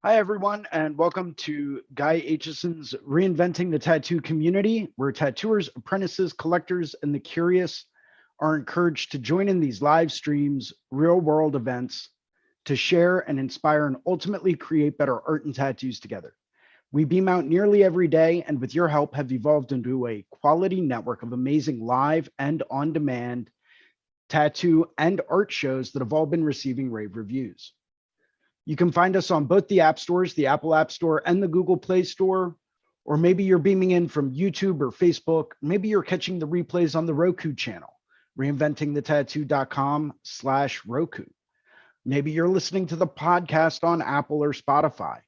Hi, everyone, and welcome to Guy Aitchison's Reinventing the Tattoo Community, where tattooers, apprentices, collectors, and the curious are encouraged to join in these live streams, real world events to share and inspire and ultimately create better art and tattoos together. We beam out nearly every day, and with your help, have evolved into a quality network of amazing live and on demand tattoo and art shows that have all been receiving rave reviews. You can find us on both the app stores, the Apple App Store and the Google Play Store, or maybe you're beaming in from YouTube or Facebook. Maybe you're catching the replays on the Roku channel, reinventingthetattoo.com/Roku. Maybe you're listening to the podcast on Apple or Spotify.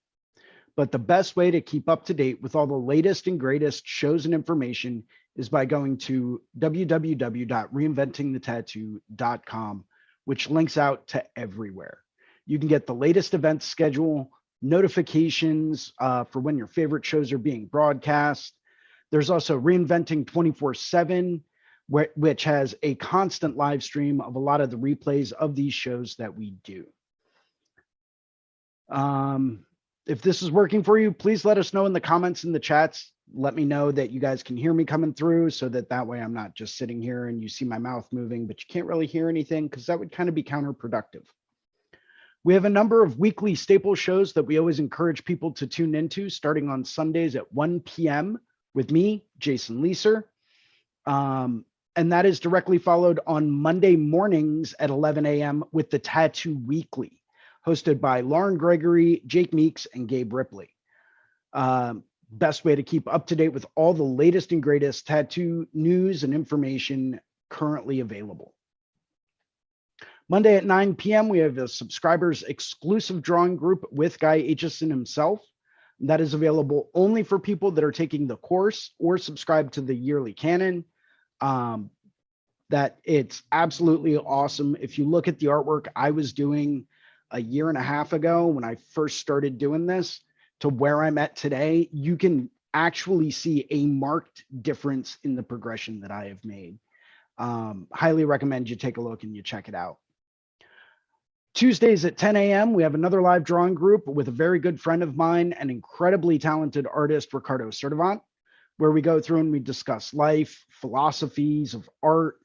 But the best way to keep up to date with all the latest and greatest shows and information is by going to www.reinventingthetattoo.com, which links out to everywhere. You can get the latest event schedule, notifications for when your favorite shows are being broadcast. There's also Reinventing 24/7, which has a constant live stream of a lot of the replays of these shows that we do. If this is working for you, please let us know in the comments in the chats. Let me know that you guys can hear me coming through so that way I'm not just sitting here and you see my mouth moving, but you can't really hear anything because that would kind of be counterproductive. We have a number of weekly staple shows that we always encourage people to tune into, starting on Sundays at 1 p.m. with me, Jason Leeser. And that is directly followed on Monday mornings at 11 a.m. with the Tattoo Weekly, hosted by Lauren Gregory, Jake Meeks, and Gabe Ripley. Best way to keep up to date with all the latest and greatest tattoo news and information currently available. Monday at 9 p.m., we have a subscribers exclusive drawing group with Guy Aitchison himself. That is available only for people that are taking the course or subscribe to the yearly canon. That it's absolutely awesome. If you look at the artwork I was doing a year and a half ago when I first started doing this to where I'm at today, you can actually see a marked difference in the progression that I have made. Highly recommend you take a look and you check it out. Tuesdays at 10 a.m., we have another live drawing group with a very good friend of mine, an incredibly talented artist, Ricardo Sertivant, where we go through and we discuss life, philosophies of art,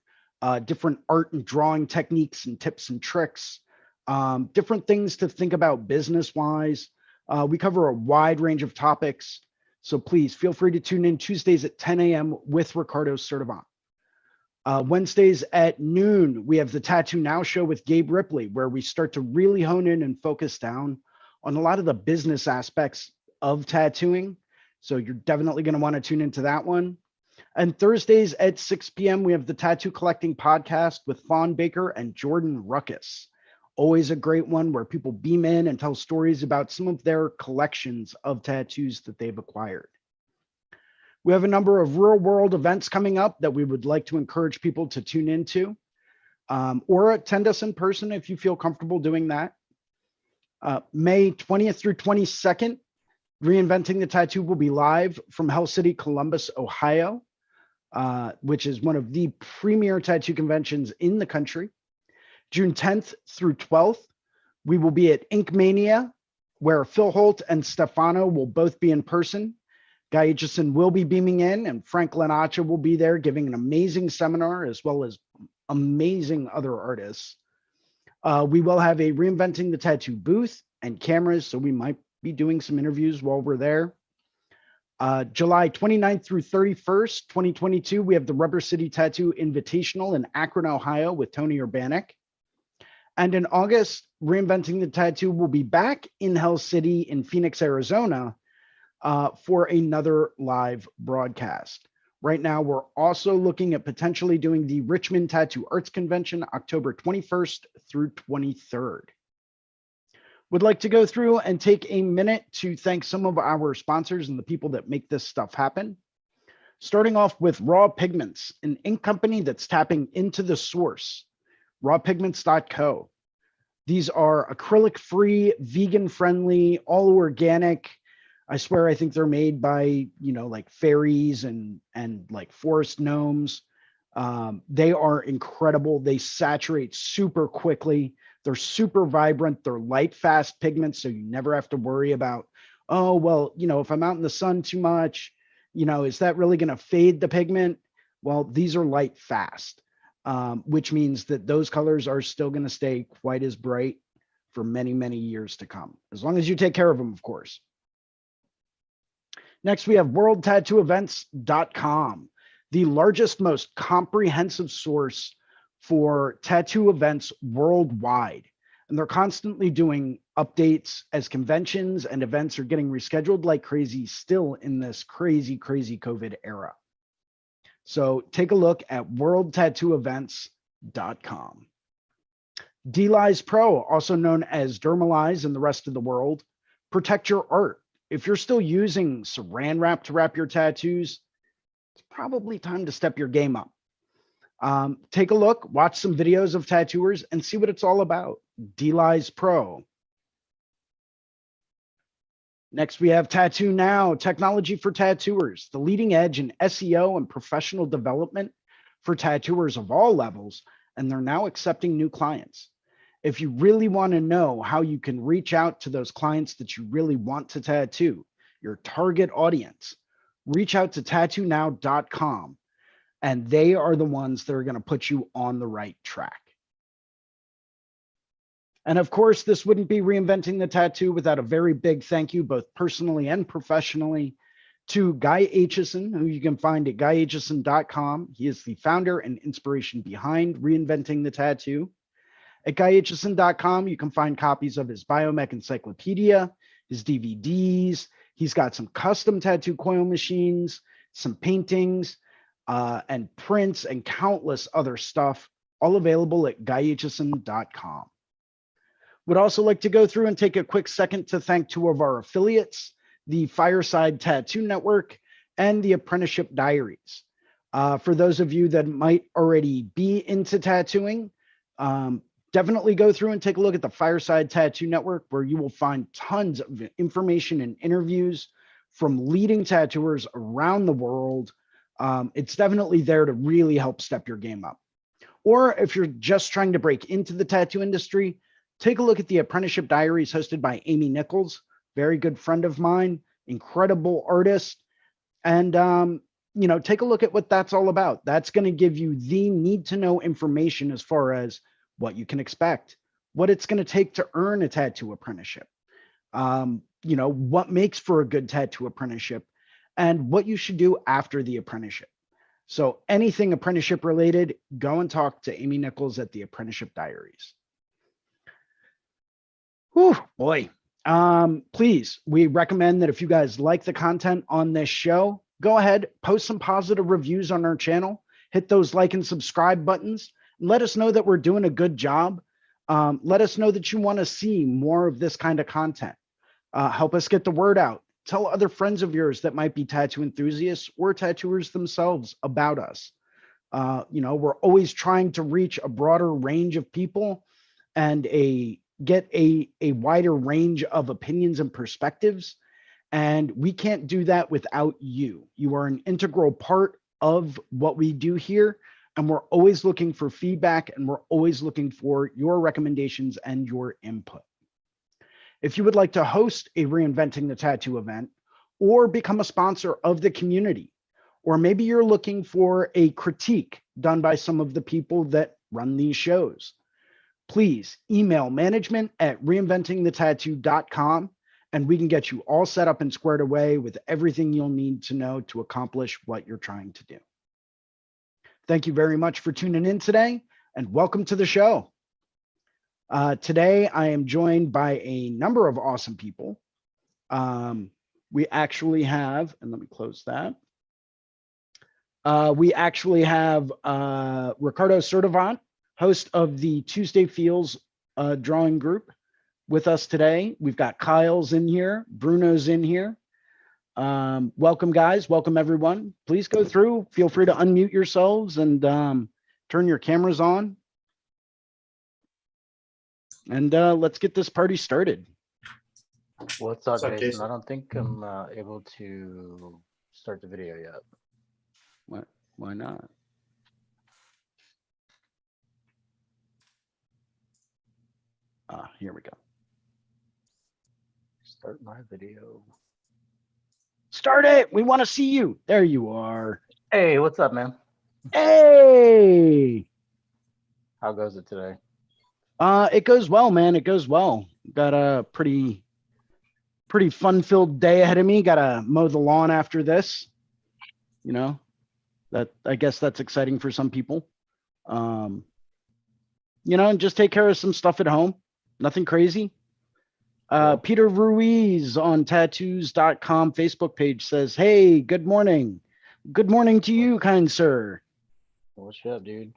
different art and drawing techniques and tips and tricks, different things to think about business-wise. We cover a wide range of topics, so please feel free to tune in Tuesdays at 10 a.m. with Ricardo Sertivant. Wednesdays at noon, we have the Tattoo Now show with Gabe Ripley, where we start to really hone in and focus down on a lot of the business aspects of tattooing. So you're definitely going to want to tune into that one. And Thursdays at 6 p.m., we have the Tattoo Collecting Podcast with Fawn Baker and Jordan Ruckus. Always a great one where people beam in and tell stories about some of their collections of tattoos that they've acquired. We have a number of real world events coming up that we would like to encourage people to tune into or attend us in person if you feel comfortable doing that. May 20th through 22nd, Reinventing the Tattoo will be live from Hell City, Columbus, Ohio, which is one of the premier tattoo conventions in the country. June 10th through 12th, we will be at Ink Mania, where Phil Holt and Stefano will both be in person. Guy Aitchison will be beaming in, and Frank Lanaccia will be there giving an amazing seminar as well as amazing other artists. We will have a Reinventing the Tattoo booth and cameras, so we might be doing some interviews while we're there. July 29th through 31st, 2022, we have the Rubber City Tattoo Invitational in Akron, Ohio with Tony Urbanek. And in August, Reinventing the Tattoo will be back in Hell City in Phoenix, Arizona, for another live broadcast. Right now, we're also looking at potentially doing the Richmond Tattoo Arts Convention, October 21st through 23rd. Would like to go through and take a minute to thank some of our sponsors and the people that make this stuff happen. Starting off with Raw Pigments, an ink company that's tapping into the source, rawpigments.co. These are acrylic-free, vegan-friendly, all organic. I swear, I think they're made by, like fairies and like forest gnomes. They are incredible. They saturate super quickly. They're super vibrant. They're light, fast pigments, so you never have to worry about, oh, well, if I'm out in the sun too much, is that really going to fade the pigment? Well, these are light, fast, which means that those colors are still going to stay quite as bright for many, many years to come, as long as you take care of them, of course. Next, we have worldtattooevents.com, the largest, most comprehensive source for tattoo events worldwide. And they're constantly doing updates as conventions and events are getting rescheduled like crazy still in this crazy, crazy COVID era. So take a look at worldtattooevents.com. D-Lyze Pro, also known as Dermalyze in the rest of the world, protect your art. If you're still using saran wrap to wrap your tattoos, it's probably time to step your game up. Take a look, watch some videos of tattooers and see what it's all about. D-Lyze Pro. Next, we have Tattoo Now, technology for tattooers, the leading edge in SEO and professional development for tattooers of all levels, and they're now accepting new clients. If you really want to know how you can reach out to those clients that you really want to tattoo, your target audience, reach out to tattoonow.com, and they are the ones that are going to put you on the right track. And of course, this wouldn't be Reinventing the Tattoo without a very big thank you, both personally and professionally, to Guy Aitchison, who you can find at guyaitchison.com. He is the founder and inspiration behind Reinventing the Tattoo. At guyaitchison.com, you can find copies of his Biomech Encyclopedia, his DVDs. He's got some custom tattoo coil machines, some paintings, and prints, and countless other stuff, all available at guyaitchison.com. Would also like to go through and take a quick second to thank two of our affiliates, the Fireside Tattoo Network and the Apprenticeship Diaries. For those of you that might already be into tattooing, definitely go through and take a look at the Fireside Tattoo Network, where you will find tons of information and interviews from leading tattooers around the world. It's definitely there to really help step your game up. Or if you're just trying to break into the tattoo industry, take a look at the Apprenticeship Diaries hosted by Amy Nichols, very good friend of mine, incredible artist. And, take a look at what that's all about. That's going to give you the need to know information as far as what you can expect, what it's going to take to earn a tattoo apprenticeship, what makes for a good tattoo apprenticeship, and what you should do after the apprenticeship. So anything apprenticeship related, go and talk to Amy Nichols at the Apprenticeship Diaries. Whew, boy. Please, we recommend that if you guys like the content on this show, go ahead, post some positive reviews on our channel, hit those like and subscribe buttons, and let us know that we're doing a good job. Let us know that you want to see more of this kind of content. Help us get the word out. Tell other friends of yours that might be tattoo enthusiasts or tattooers themselves about us. We're always trying to reach a broader range of people and get a wider range of opinions and perspectives. And we can't do that without you. You are an integral part of what we do here. And we're always looking for feedback, and we're always looking for your recommendations and your input. If you would like to host a Reinventing the Tattoo event or become a sponsor of the community, or maybe you're looking for a critique done by some of the people that run these shows, please email management@reinventingthetattoo.com, and we can get you all set up and squared away with everything you'll need to know to accomplish what you're trying to do. Thank you very much for tuning in today, and welcome to the show. Today, I am joined by a number of awesome people. We actually have, and let me close that. We actually have Ricardo Sertivant, host of the Tuesday Feels drawing group, with us today. We've got Kyle's in here, Bruno's in here. Welcome, guys. Welcome, everyone. Please go through. Feel free to unmute yourselves and turn your cameras on. And let's get this party started. What's up, Jason? I don't think I'm able to start the video yet. What? Why not? Here we go. Start my video. Start it. We want to see you. There you are. Hey, what's up, man? Hey. How goes it today? It goes well, man. It goes well. Got a pretty fun-filled day ahead of me. Gotta mow the lawn after this. You know, that I guess that's exciting for some people. You know, and just take care of some stuff at home. Nothing crazy. Peter Ruiz on tattoos.com Facebook page says, hey, good morning. Good morning to you, kind sir. What's up, dude?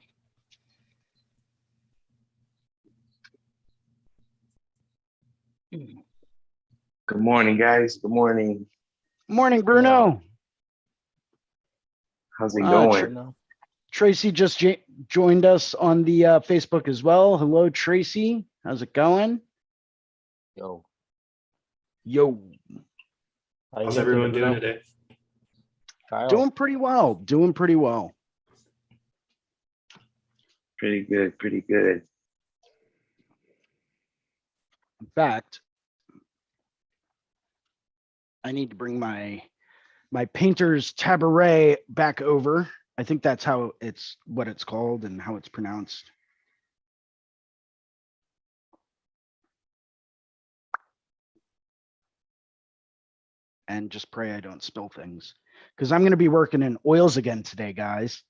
Good morning, guys. Good morning. Morning, Bruno. How's it going? Tracy just joined us on the Facebook as well. Hello, Tracy. How's it going? Yo. How's everyone doing today? Kyle. Doing pretty well. Pretty good. Pretty good. In fact, I need to bring my painter's tabaret back over. I think that's what it's called and how it's pronounced. And just pray I don't spill things, because I'm going to be working in oils again today, guys.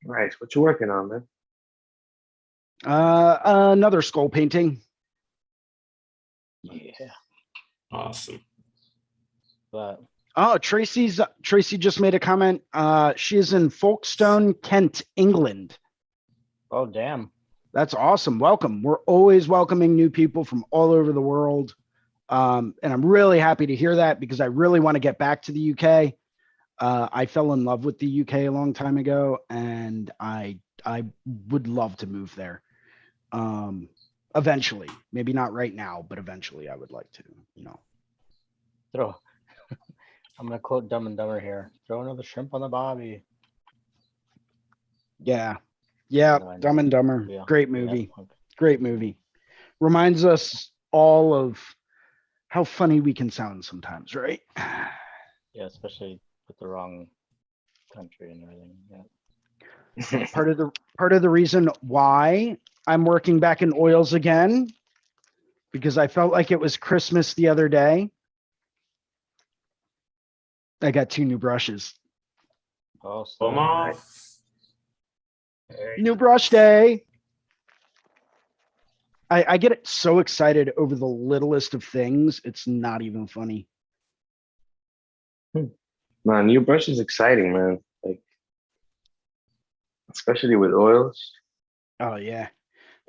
Nice. What you working on, man? Another skull painting. Yeah. Awesome. But Oh, Tracy just made a comment. She is in Folkestone, Kent, England. oh, damn. That's awesome. Welcome. We're always welcoming new people from all over the world. And I'm really happy to hear that, because I really want to get back to the UK. I fell in love with the UK a long time ago, and I would love to move there. Eventually, maybe not right now, but eventually I would like to, you know. I'm going to quote Dumb and Dumber here. Throw another shrimp on the bobby. Yeah. No, Dumb and Dumber. Yeah. Great movie. Yeah. Okay. Great movie. Reminds us all of how funny we can sound sometimes, right? Yeah, especially with the wrong country and everything. Yeah. Part of the reason why I'm working back in oils again, because I felt like it was Christmas the other day. I got 2 new brushes. Oh, Come so off. New brush day. I get so excited over the littlest of things. It's not even funny. Man, new brush is exciting, man. Like, especially with oils. Oh yeah.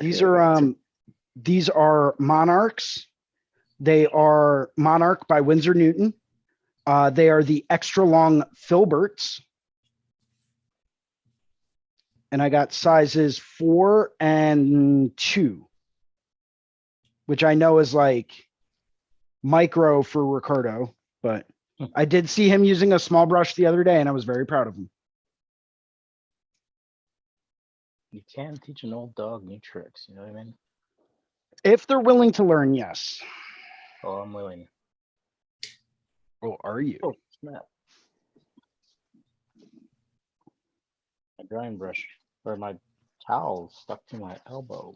Yeah, These are Monarchs. They are Monarch by Winsor Newton. They are the extra long filberts. And I got sizes 4 and 2, which I know is like micro for Ricardo, but I did see him using a small brush the other day, and I was very proud of him. you can teach an old dog new tricks. You know what I mean? If they're willing to learn, yes. Oh, I'm willing. Oh, are you? Oh, snap. My drying brush, or my towel stuck to my elbow.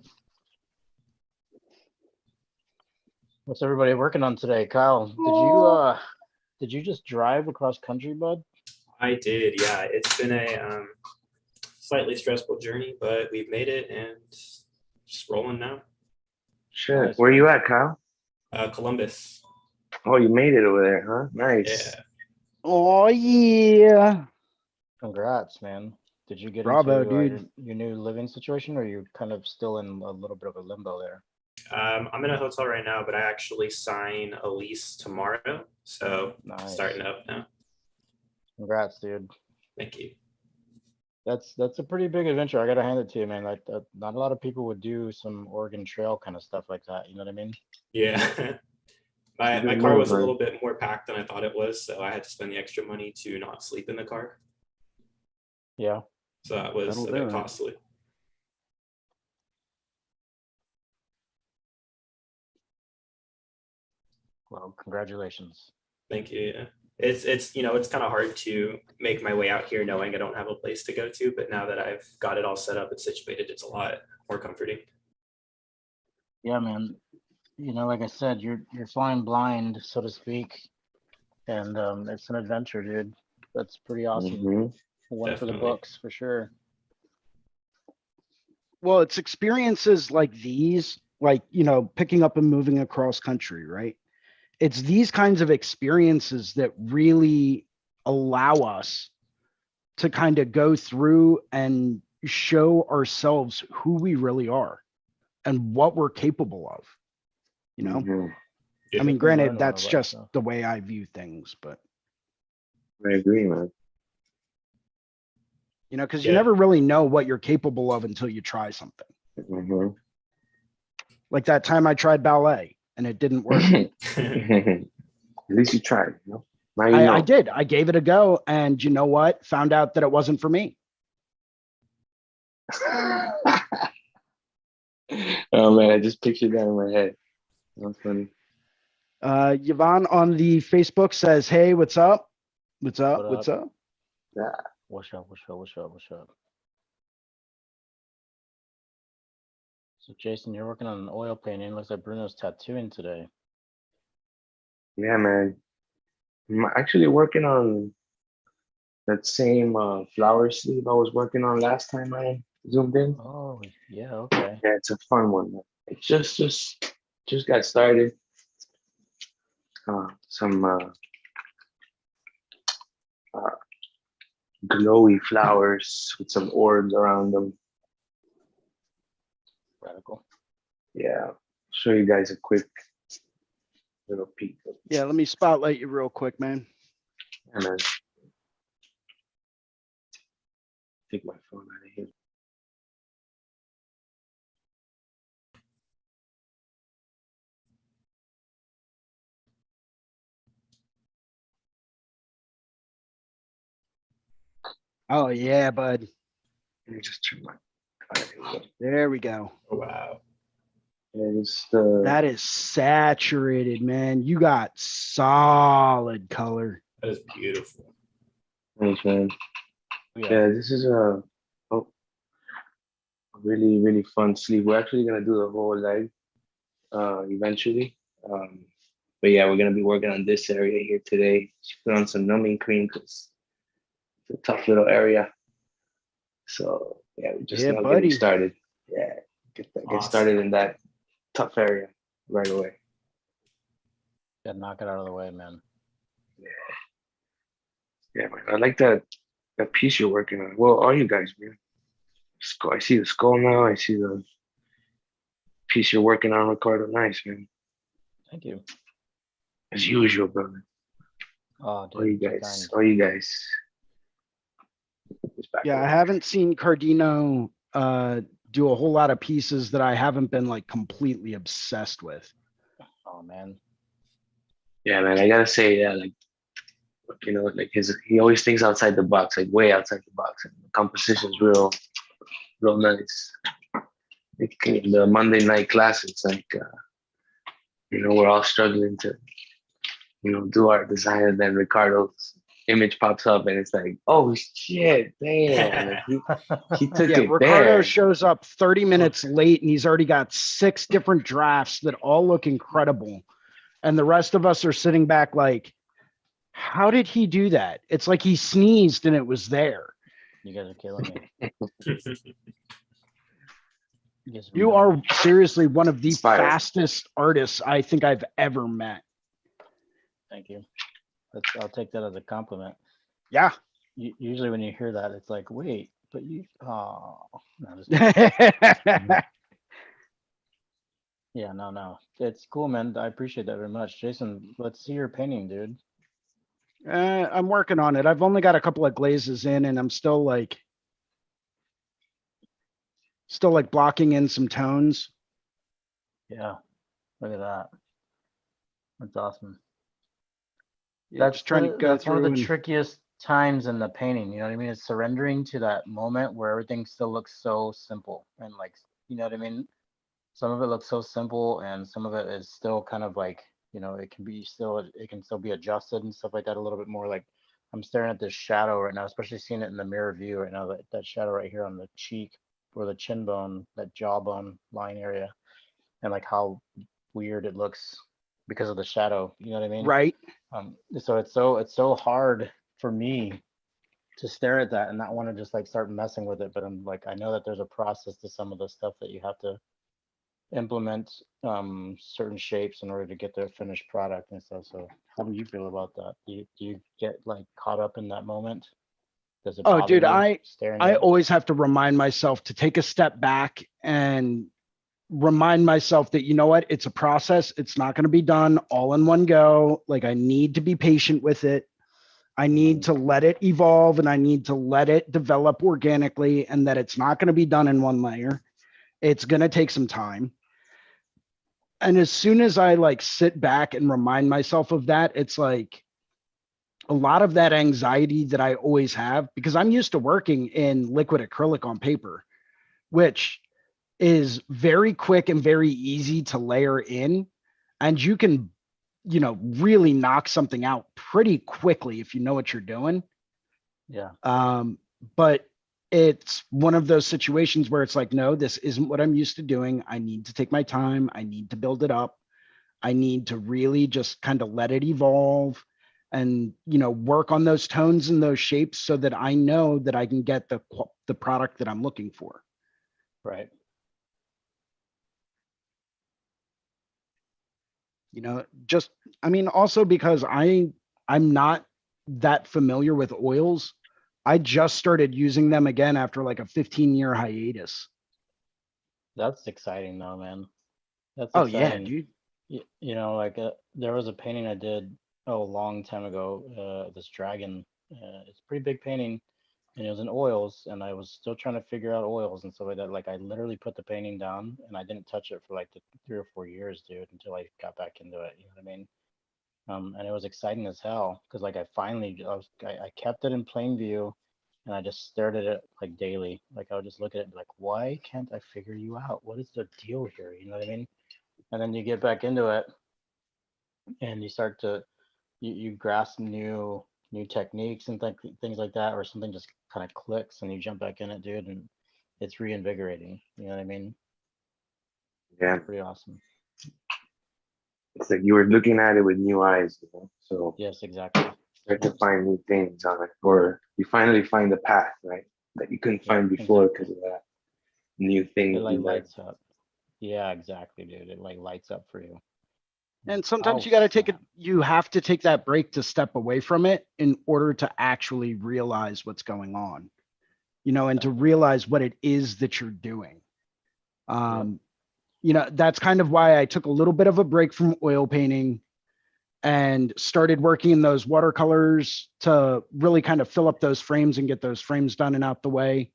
What's everybody working on today? Kyle, did you just drive across country, bud? I did, yeah. It's been a slightly stressful journey, but we've made it and just rolling now. Sure. Nice, Where man. you at, Kyle? Columbus. Oh, you made it over there, huh? Nice. Yeah. Oh yeah. Congrats, man. Did you get Bravo, into dude. your new living situation, or are you kind of still in a little bit of a limbo there? I'm in a hotel right now, but I actually sign a lease tomorrow. So Nice. starting up now. Congrats, dude. Thank you. That's a pretty big adventure. I gotta hand it to you, man. Like, not a lot of people would do some Oregon Trail kind of stuff like that. You know what I mean? Yeah. My car was a little bit more packed than I thought it was, so I had to spend the extra money to not sleep in the car. Yeah. So that was That'll a do bit it. costly. Well, congratulations. Thank you. Yeah. It's it's kind of hard to make my way out here knowing I don't have a place to go to, but now that I've got it all set up and situated, it's a lot more comforting. Yeah, man. Like I said, you're flying blind, so to speak, and it's an adventure, dude. That's pretty awesome. Mhm. One for the Definitely. books for sure. Well, it's experiences like these, like, picking up and moving across country, right? It's these kinds of experiences that really allow us to kind of go through and show ourselves who we really are and what we're capable of. Mhm. I mean, Learn granted, a lot that's about just yourself. the way I view things, but I agree, man. because you Yeah. never really know what you're capable of until you try something. Mhm. Like that time I tried ballet and it didn't work. At least you tried. Now you know. I did. I gave it a go, and you know what? Found out that it wasn't for me. Oh man, I just pictured that in my head. That's funny. Yvonne on the Facebook says, "Hey, what's up? What's up? What What's up? up?" Yeah. What's up? What's up? What's up? What's up? So Jason, you're working on an oil painting. Looks like Bruno's tattooing today. Yeah, man. I'm actually working on that same flower sleeve I was working on last time I zoomed in. Oh, yeah, okay. Yeah, it's a fun one. Man. It just got started. Some uh, glowy flowers with some orbs around them. Radical. Yeah, show you guys a quick little peek. Yeah, let me spotlight you real quick, man. Yeah, man. Take my phone out of here. Oh yeah, bud. Let me just turn my. There we go. Oh, wow. It's That is saturated, man. You got solid color. That is beautiful. thanks, man. Yeah. Yeah, this is a really fun sleeve. We're actually gonna do the whole leg eventually. But yeah, we're gonna be working on this area here today. Just put on some numbing cream because it's a tough little area. So yeah, we're just Yeah, now buddy. getting started. Yeah, get Awesome. started in that tough area right away. Gotta knock it out of the way, man. Yeah, man. I like that piece you're working on. Well, all you guys, man. Skull. I see the skull now. I see the piece you're working on, Ricardo. Nice, man. Thank you. As usual, brother. Oh, dude, All you too guys. kind. All you guys. Yeah, I haven't seen Cardino do a whole lot of pieces that I haven't been like completely obsessed with. Oh man. Yeah, man. I gotta say, yeah, like like he always thinks outside the box, like way outside the box, and the composition's real nice. Like in the Monday night class, it's like we're all struggling to do our design, and then Ricardo's image pops up, and it's like, oh shit, damn! Like he took Yeah, it Ricardo there. shows up 30 minutes late and he's already got 6 different drafts that all look incredible. And the rest of us are sitting back like, how did he do that? It's like he sneezed and it was there. You guys are killing me. You are seriously one of the Inspired. fastest artists I think I've ever met. Thank you. I'll take that as a compliment. Yeah. Usually when you hear that, it's like, wait, but you. Oh, no, yeah, no. It's cool, man. I appreciate that very much. Jason, let's see your painting, dude. I'm working on it. I've only got a couple of glazes in and I'm still like blocking in some tones. Yeah, look at that. That's awesome. Yeah, just trying to go that's one of through the and trickiest times in the painting. You know what I mean? It's surrendering to that moment where everything still looks so simple and like, you know what I mean? Some of it looks so simple and some of it is still kind of like you know, it can still be adjusted and stuff like that a little bit more. Like I'm staring at this shadow right now, especially seeing it in the mirror view right now, that shadow right here on the cheek or the chin bone, that jawbone line area, and like how weird it looks because of the shadow. You know what I mean? Right. So it's so hard for me to stare at that and not want to just like start messing with it. But I'm like, I know that there's a process to some of the stuff that you have to implement certain shapes in order to get the finished product and stuff. So how do you feel about that? Do you get like caught up in that moment? Does it Oh, bother dude, you staring I at it? always have to remind myself to take a step back and remind myself that, you know what, it's a process. It's not going to be done all in one go. Like I need to be patient with it. I need to let it evolve and I need to let it develop organically, and that it's not going to be done in one layer. It's going to take some time. And as soon as I like sit back and remind myself of that, it's like a lot of that anxiety that I always have, because I'm used to working in liquid acrylic on paper, which is very quick and very easy to layer in. And you can, you know, really knock something out pretty quickly if you know what you're doing. Yeah. But it's one of those situations where it's like, no, this isn't what I'm used to doing. I need to take my time. I need to build it up. I need to really just kind of let it evolve and, you know, work on those tones and those shapes so that I know that I can get the product that I'm looking for. Right. You know, just, I mean, also because I'm not that familiar with oils. I just started using them again after like a 15-year hiatus. That's exciting though, man. That's Oh yeah, exciting. dude. You know, like there was a painting I did a long time ago, this dragon. It's a pretty big painting, and it was in oils, and I was still trying to figure out oils and stuff like that. Like I literally put the painting down and I didn't touch it for like 3 or 4 years, dude, until I got back into it. You know what I mean? And it was exciting as hell because like I kept it in plain view, and I just stared at it like daily. Like I would just look at it and be like, why can't I figure you out? What is the deal here? You know what I mean? And then you get back into it, and you start to you grasp new techniques and things like that, or something just kind of clicks and you jump back in it, dude, and it's reinvigorating. You know what I mean? Yeah, Pretty awesome. it's like you were looking at it with new eyes, you know? So Yes, exactly. start to find new things on it, or you finally find the path, right? That you couldn't find before because of that new thing It that like you learned. lights up. Yeah, exactly, dude. It like lights up for you. And sometimes Oh, you got to take it, snap. you have to take that break to step away from it in order to actually realize what's going on, you know, and to realize what it is that you're doing. You know, that's kind of why I took a little bit of a break from oil painting and started working in those watercolors to really kind of fill up those frames and get those frames done and out the way,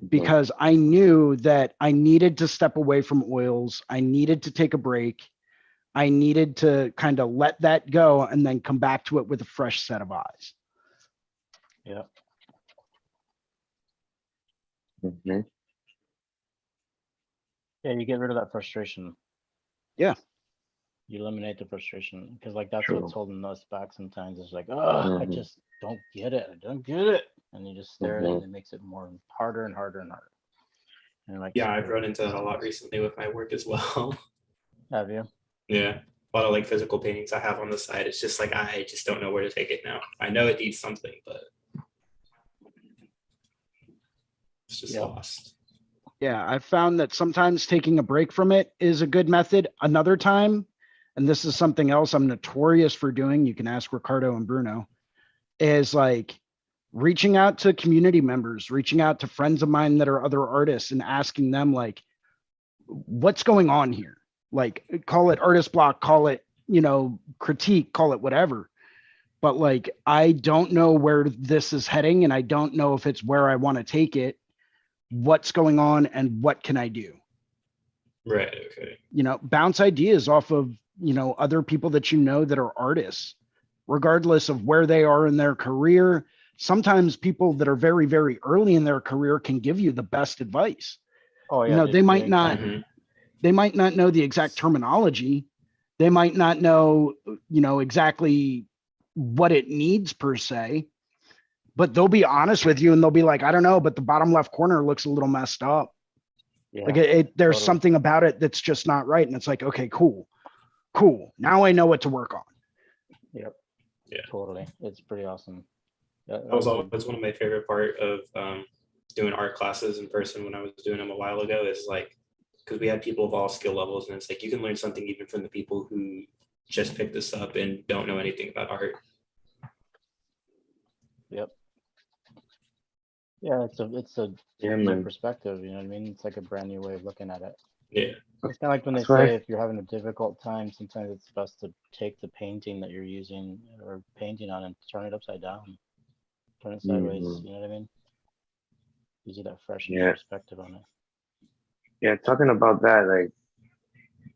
because I knew that I needed to step away from oils. I needed to take a break. I needed to kind of let that go and then come back to it with a fresh set of eyes. Yeah. Mhm. Yeah, you get rid of that frustration. Yeah. You eliminate the frustration because like that's True. what's holding us back sometimes. It's like, oh, I Mhm. just don't get it. I don't get it. And you just stare at it Mhm. and it makes it more harder and harder and harder. And like, Yeah, I've run into that a lot recently with my work as well. have you? Yeah. A lot of like physical paintings I have on the side. It's just like I just don't know where to take it now. I know it needs something, but it's just Yeah. lost. Yeah, I've found that sometimes taking a break from it is a good method. Another time, and this is something else I'm notorious for doing, you can ask Ricardo and Bruno, is like reaching out to community members, reaching out to friends of mine that are other artists and asking them like, what's going on here? Like, call it artist block, call it, you know, critique, call it whatever. But like, I don't know where this is heading and I don't know if it's where I want to take it. What's going on and what can I do? Right. Okay. You know, bounce ideas off of, you know, other people that you know that are artists, regardless of where they are in their career. Sometimes people that are very, very early in their career can give you the best advice. Oh yeah. You know, Dude, they you might ain't not, kidding. they might not know the exact terminology, They might not know, exactly what it needs per se, but they'll be honest with you and they'll be like, I don't know, but the bottom left corner looks a little messed up. Yeah. Like there's totally. something about it that's just not right. And it's like, okay, cool. Now I know what to work on. Yep. Yeah. Totally. It's pretty awesome. That was always one of my favorite part of doing art classes in person when I was doing them a while ago, is like, because we had people of all skill levels, and it's like you can learn something even from the people who just picked this up and don't know anything about art. Yep. Yeah, it's a Yeah, new man. perspective, you know what I mean? It's like a brand new way of looking at it. Yeah. It's kind of like when they That's right. say if you're having a difficult time, sometimes it's best to take the painting that you're using or painting on and turn it upside down, turn it sideways, Mhm. you know what I mean? Gives you that fresh new Yeah. perspective on it. Yeah, talking about that, like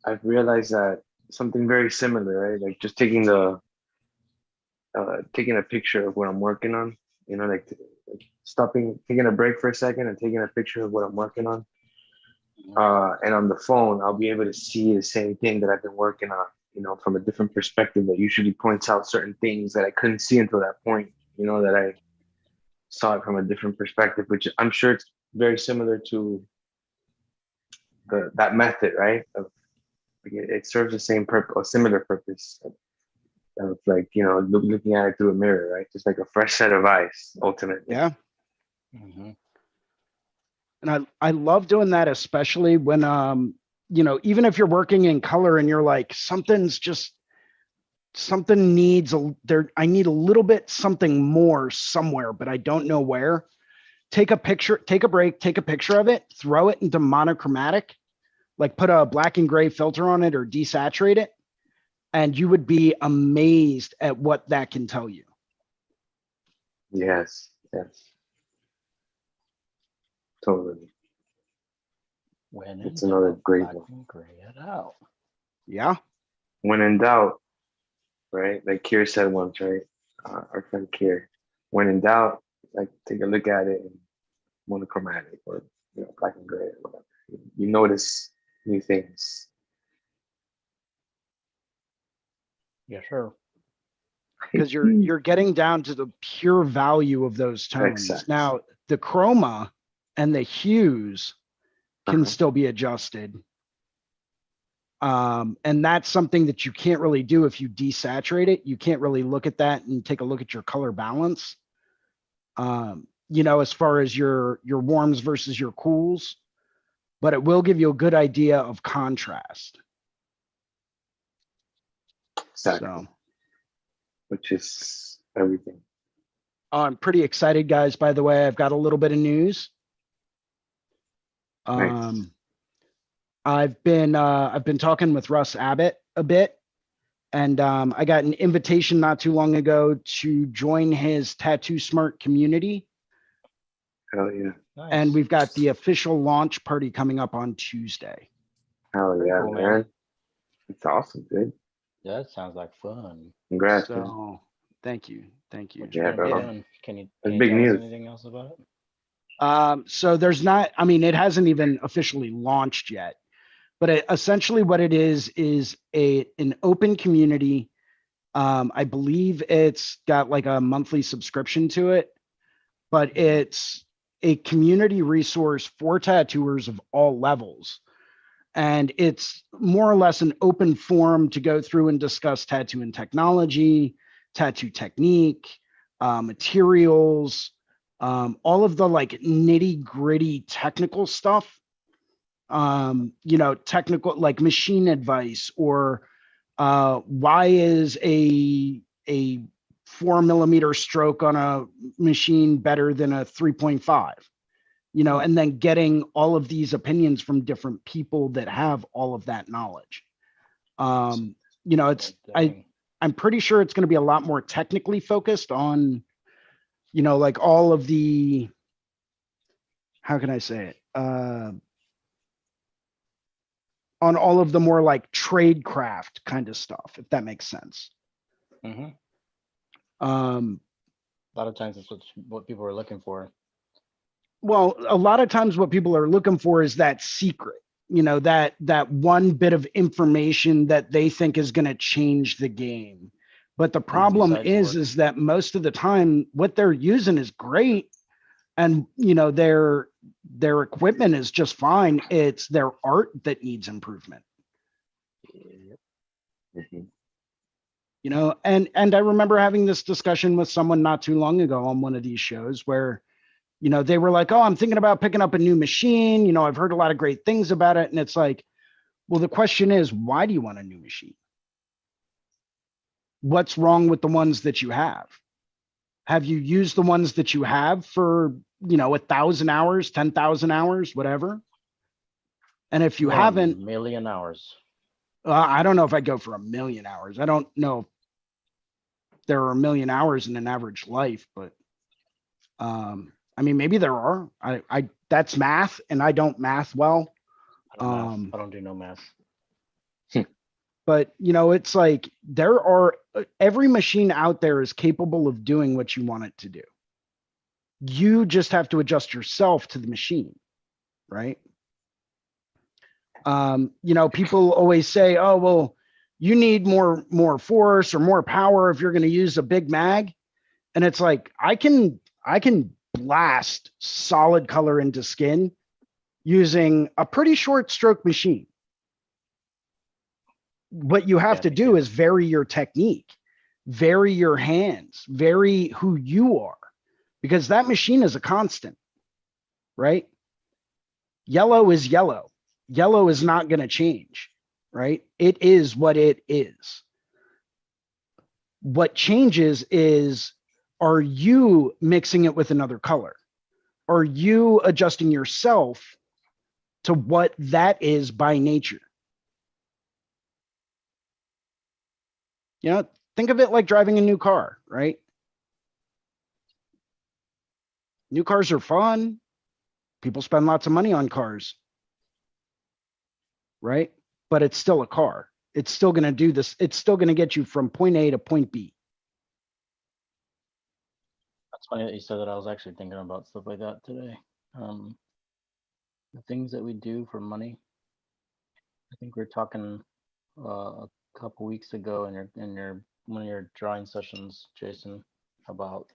I've realized that something very similar, right? Like just taking a picture of what I'm working on, like stopping, taking a break for a second and taking a picture of what I'm working on. And on the phone, I'll be able to see the same thing that I've been working on, from a different perspective that usually points out certain things that I couldn't see until that point, that I saw it from a different perspective, which I'm sure it's very similar to that method, right? It serves the same purpose, a similar purpose of like, looking at it through a mirror, right? Just like a fresh set of eyes, ultimately. Yeah. Mm-hmm. And I love doing that, especially when, even if you're working in color and you're like, something needs I need a little bit something more somewhere, but I don't know where. Take a picture, take a break, take a picture of it, throw it into monochromatic, like put a black and gray filter on it or desaturate it. And you would be amazed at what that can tell you. Yes, totally. When It's in another doubt, great black one. and gray it out. Yeah. When in doubt, right? Like Kier said once, right? Our friend Kier. When in doubt, like take a look at it in monochromatic or black and gray or whatever. You notice new things. Yeah, sure. Because you're getting down to the pure value of those tones. Exact. Now, the chroma and the hues can still be adjusted. And that's something that you can't really do if you desaturate it. You can't really look at that and take a look at your color balance. As far as your warms versus your cools, but it will give you a good idea of contrast. Exactly. So, which is everything. I'm pretty excited, guys. By the way, I've got a little bit of news. Nice. I've been talking with Russ Abbott a bit, and I got an invitation not too long ago to join his Tattoo Smart community. Hell yeah. Nice. And we've got the official launch party coming up on Tuesday. Hell Very yeah, cool, man. It's awesome, dude. Yeah, that sounds like fun. Congrats, man. So thank you. What you Yeah, gonna be bro. doing? Can you That's tell big us news. anything else about it? So there's not, it hasn't even officially launched yet, but essentially what it is an open community. I believe it's got like a monthly subscription to it, but it's a community resource for tattooers of all levels. And it's more or less an open forum to go through and discuss tattoo and technology, tattoo technique, materials, all of the like nitty gritty technical stuff. Technical like machine advice, or why is a 4mm stroke on a machine better than a 3.5? And then getting all of these opinions from different people that have all of that knowledge. I'm pretty sure it's going to be a lot more technically focused on, like all of the, how can I say it? On all of the more like trade craft kind of stuff, if that makes sense. Mm-hmm. A lot of times that's what people are looking for. Well, a lot of times what people are looking for is that secret, that one bit of information that they think is going to change the game. But the problem sides of work. is that most of the time what they're using is great, and their equipment is just fine. It's their art that needs improvement. Mhm. And I remember having this discussion with someone not too long ago on one of these shows where they were like, oh, I'm thinking about picking up a new machine. I've heard a lot of great things about it. And it's like, well, the question is, why do you want a new machine? What's wrong with the ones that you have? Have you used the ones that you have for, 1,000 hours, 10,000 hours, whatever? And if you haven't, 1,000,000 hours. I don't know if I'd go for 1,000,000 hours. I don't know if there are 1,000,000 hours in an average life, but I mean, maybe there are. I that's math, and I don't math well. I don't do no math. But it's like every machine out there is capable of doing what you want it to do. You just have to adjust yourself to the machine, right? People always say, oh, well, you need more force or more power if you're going to use a big mag. And it's like, I can blast solid color into skin using a pretty short stroke machine. What you have to do is vary your technique, vary your hands, vary who you are, because that machine is a constant, right? Yellow is yellow. Yellow is not going to change, right? It is what it is. What changes is, are you mixing it with another color? Are you adjusting yourself to what that is by nature? Think of it like driving a new car, right? New cars are fun. People spend lots of money on cars, right? But it's still a car. It's still going to do this. It's still going to get you from point A to point B. That's funny that you said that. I was actually thinking about stuff like that today. The things that we do for money. I think we were talking a couple weeks ago in one of your drawing sessions, Jason, about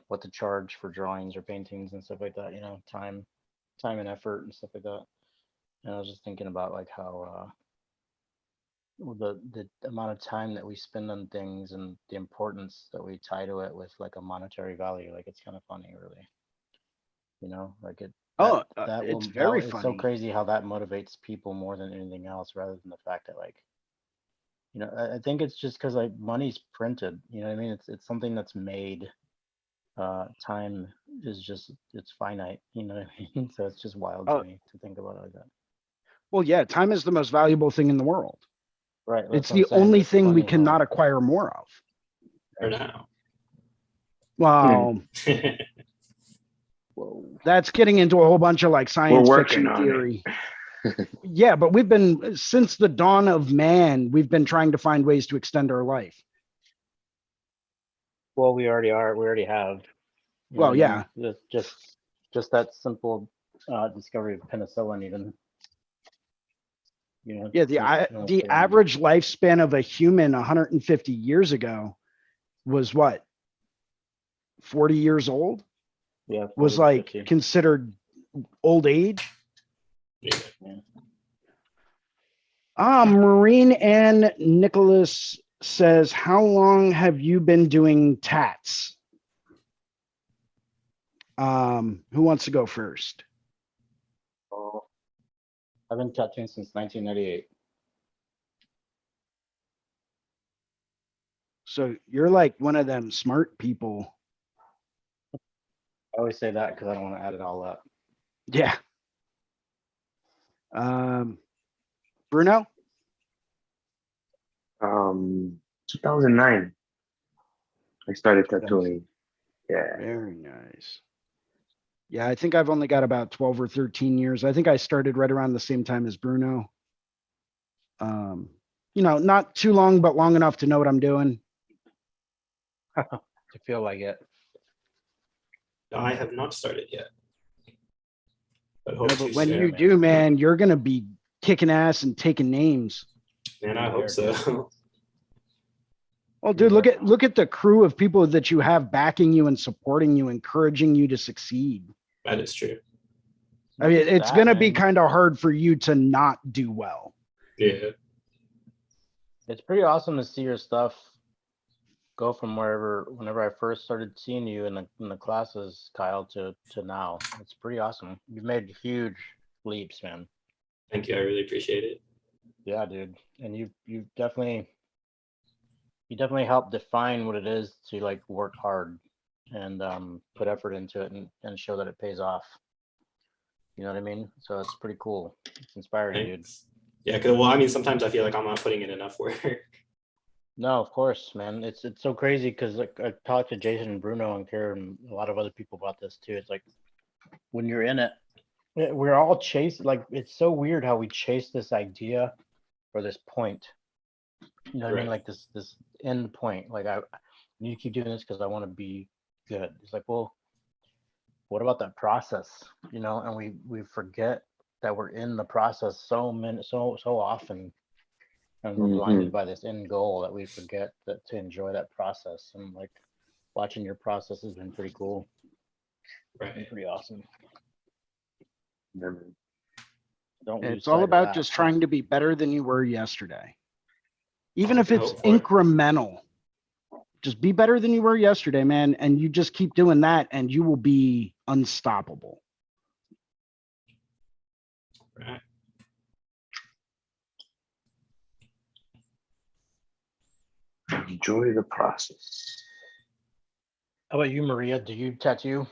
what to charge for drawings or paintings and stuff like that. Time and effort and stuff like that. And I was just thinking about like how the amount of time that we spend on things and the importance that we tie to it with like a monetary value. Like it's kind of funny, really. Like it. It's very funny. It's so crazy how that motivates people more than anything else, rather than the fact that like, I think it's just because like money's printed. You know what I mean? It's something that's made. Time is just, it's finite. You know what I mean? So it's just wild to me to think about it like that. Well, yeah, time is the most valuable thing in the world. Right. It's the only thing we cannot acquire more of. For now. Wow. Whoa. That's getting into a whole bunch of like science fiction theory. Yeah, but since the dawn of man, we've been trying to find ways to extend our life. Well, we already are. We already have. Well, yeah. Just that simple discovery of penicillin, even. Yeah, the average lifespan of a human 150 years ago was what? 40 years old? Yeah. Was like 50. Considered old age. Yeah. Marine Ann Nicholas says, how long have you been doing tats? Who wants to go first? Oh, I've been tattooing since 1998. So you're like one of them smart people. I always say that because I don't want to add it all up. Yeah. Bruno? 2009. I started tattooing. Yeah. Very nice. Yeah, I think I've only got about 12 or 13 years. I think I started right around the same time as Bruno. Not too long, but long enough to know what I'm doing. To feel like it. No, I have not started yet. But But when you do, man, you're gonna be kicking ass and taking names. Man, I hope so. Well, dude, look at the crew of people that you have backing you and supporting you, encouraging you to succeed. That is true. I mean, it's going to be kind of hard for you to not do well. Yeah. It's pretty awesome to see your stuff go from whenever I first started seeing you in the classes, Kyle, to now. It's pretty awesome. You've made huge leaps, man. Thank you. I really appreciate it. Yeah, dude. And you definitely helped define what it is to like work hard and put effort into it and show that it pays off. You know what I mean? So it's pretty cool. It's inspiring, Thanks. Yeah, well, I mean, sometimes I feel like I'm not putting in enough work. No, of course, man. It's so crazy because like I talked to Jason and Bruno and Karen and a lot of other people about this too. It's like when you're in it, we're all chasing. Like it's so weird how we chase this idea or this point. You know what I mean? Like this end point. Like I need to keep doing this because I want to be good. It's like, well, what about that process? You know, and we forget that we're in the process so often. And we're blinded by this end goal that we forget to enjoy that process. And like watching your process has been pretty cool. Right. Pretty awesome. It's all about just trying to be better than you were yesterday. Even if it's incremental, just be better than you were yesterday, man. And you just keep doing that and you will be unstoppable. Right. Enjoy the process. How about you, Maria? Do you tattoo?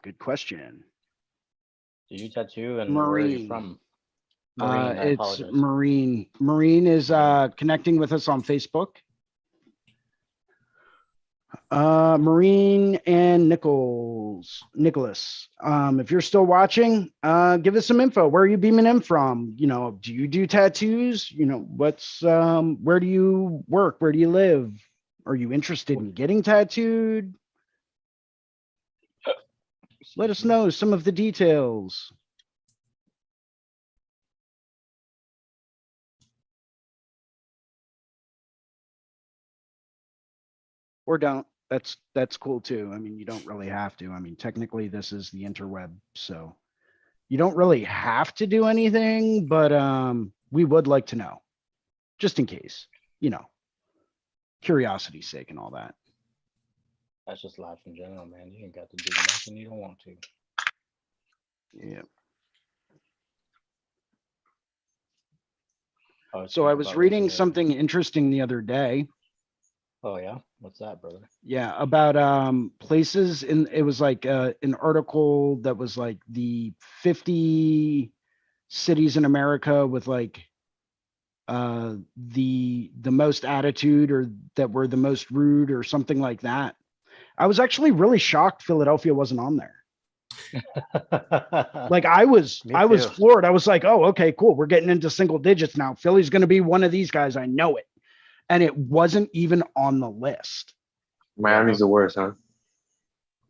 Good question. Do you tattoo and where are you from? Marine, I it's apologize. Marine. Marine is connecting with us on Facebook. Marine and Nicholas. If you're still watching, give us some info. Where are you beaming in from? You know, do you do tattoos? You know, where do you work? Where do you live? Are you interested in getting tattooed? Let us know some of the details. Or don't. That's cool too. I mean, you don't really have to. I mean, technically this is the interweb, so you don't really have to do anything, but we would like to know. Just in case, you know, curiosity's sake and all that. That's just life in general, man. You ain't got to do nothing you don't want to. Yeah. Oh, So I was reading something interesting the other day. Oh yeah, what's that, brother? Yeah, about places it was like an article that was like the 50 cities in America with like the most attitude or that were the most rude or something like that. I was actually really shocked Philadelphia wasn't on there. Like I was floored. I was like, oh, okay, cool. We're getting into single digits now. Philly's going to be one of these guys. I know it. And it wasn't even on the list. Miami's the worst, huh?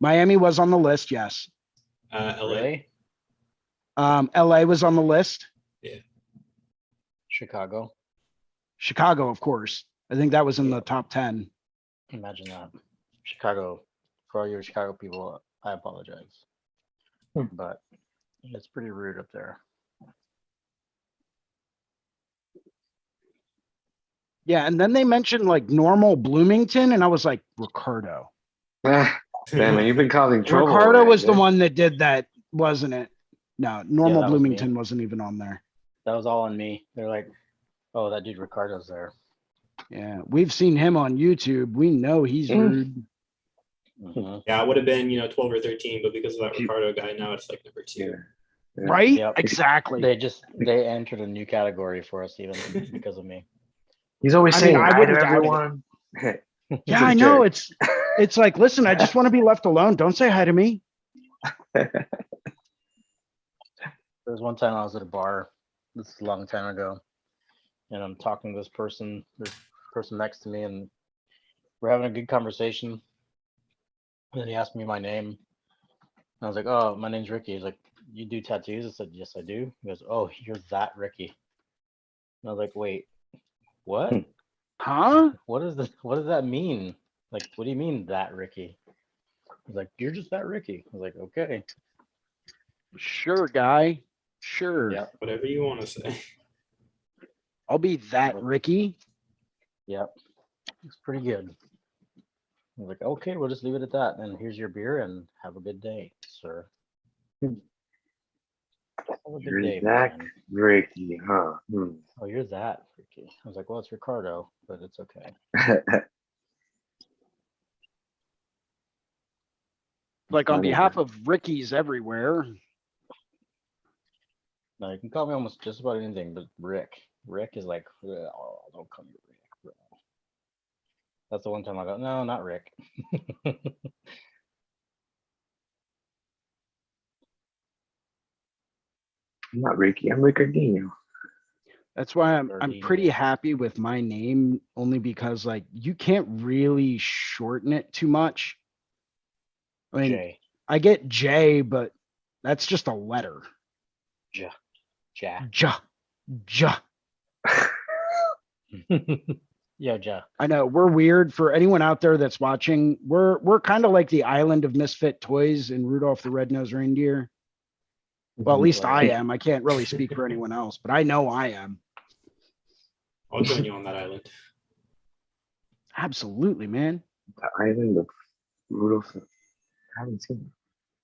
Miami was on the list, yes. LA. LA was on the list. Yeah. Chicago, of course. I think that was in the top 10. Imagine that. Chicago, for all your Chicago people, I apologize. But it's pretty rude up there. Yeah, and then they mentioned like normal Bloomington, and I was like, Ricardo. Damn, man, you've been causing trouble. Ricardo was the one that did that, wasn't it? No, normal Bloomington wasn't even on there. That was all on me. They're like, oh, that dude Ricardo's there. Yeah, we've seen him on YouTube. We know he's rude. Mm-hmm. Yeah, it would have been 12 or 13, but because of that Ricardo guy, now it's like number 2. Yeah. Right? Yep. Exactly. They entered a new category for us even because of me. He's always saying hi to everyone. Yeah, I know. It's like, listen, I just want to be left alone. Don't say hi to me. There was one time I was at a bar. This is a long time ago, and I'm talking to this person next to me, and we're having a good conversation. And then he asked me my name. And I was like, "Oh, my name's Ricky." He's like, you do tattoos? I said, yes, I do. He goes, oh, you're that Ricky. And I was like, wait, what? Huh? What does that mean? Like, what do you mean that Ricky? He's like, you're just that Ricky. I was like, okay. Sure, guy. Sure. Yeah. Whatever you want to say. I'll be that Ricky. Yep. It's pretty good. I was like, okay, we'll just leave it at that. And here's your beer and have a good day, sir. Have a good You're day, that man. Ricky, huh? Oh, you're that Ricky. I was like, well, it's Ricardo, but it's okay. Like on Funny, behalf man. of Rickies everywhere. No, you can call me almost just about anything, but Rick. Rick is like, oh, don't call me Rick, bro. That's the one time I go, no, not Rick. I'm not Ricky. I'm Ricardino. That's why I'm pretty Gardenia. happy with my name, only because like you can't really shorten it too much. I mean, Jay. I get J, but that's just a letter. Ja. Ja. Ja. Ja. Yo, Ja. I know we're weird. For anyone out there that's watching, we're kind of like the island of misfit toys in Rudolph the Red-Nosed Reindeer. Well, at least I am. I can't really speak for anyone else, but I know I am. I'll join you on that island. Absolutely, man. The island of Rudolph. I haven't seen it.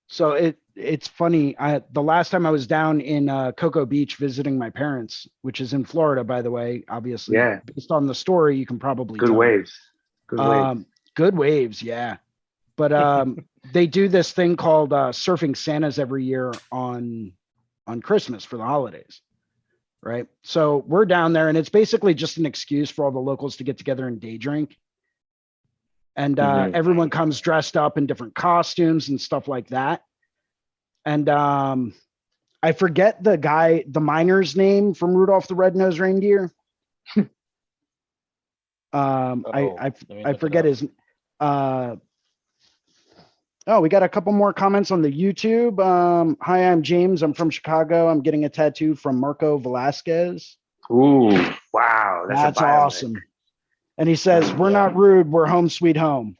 So it's funny. The last time I was down in Cocoa Beach visiting my parents, which is in Florida, by the way, obviously. Yeah. Based on the story, you can probably Good tell. waves. Good waves. Good waves, yeah. But they do this thing called surfing Santas every year on Christmas for the holidays, right? So we're down there, and it's basically just an excuse for all the locals to get together and day drink. And everyone comes dressed up in different costumes and stuff like that. And I forget the miner's name from Rudolph the Red-Nosed Reindeer. I forget his. Oh, we got a couple more comments on the YouTube. Hi, I'm James. I'm from Chicago. I'm getting a tattoo from Marco Velasquez. Ooh, wow. That's awesome. And he says, we're not rude. We're home sweet home.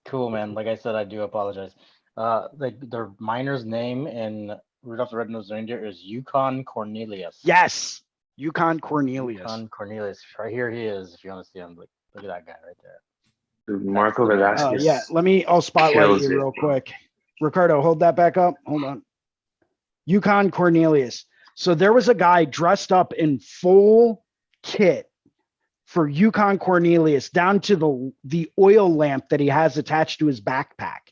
Cool, man. Like I said, I do apologize. The miner's name in Rudolph the Red-Nosed Reindeer is Yukon Cornelius. Yes. Yukon Cornelius. Yukon Cornelius. Right here he is, if you want to see him. Look at that guy right there. Dude, Marco Velasquez. Yeah, I'll spotlight you real quick. Ricardo, hold that back up. Hold on. Yukon Cornelius. So there was a guy dressed up in full kit for Yukon Cornelius, down to the oil lamp that he has attached to his backpack,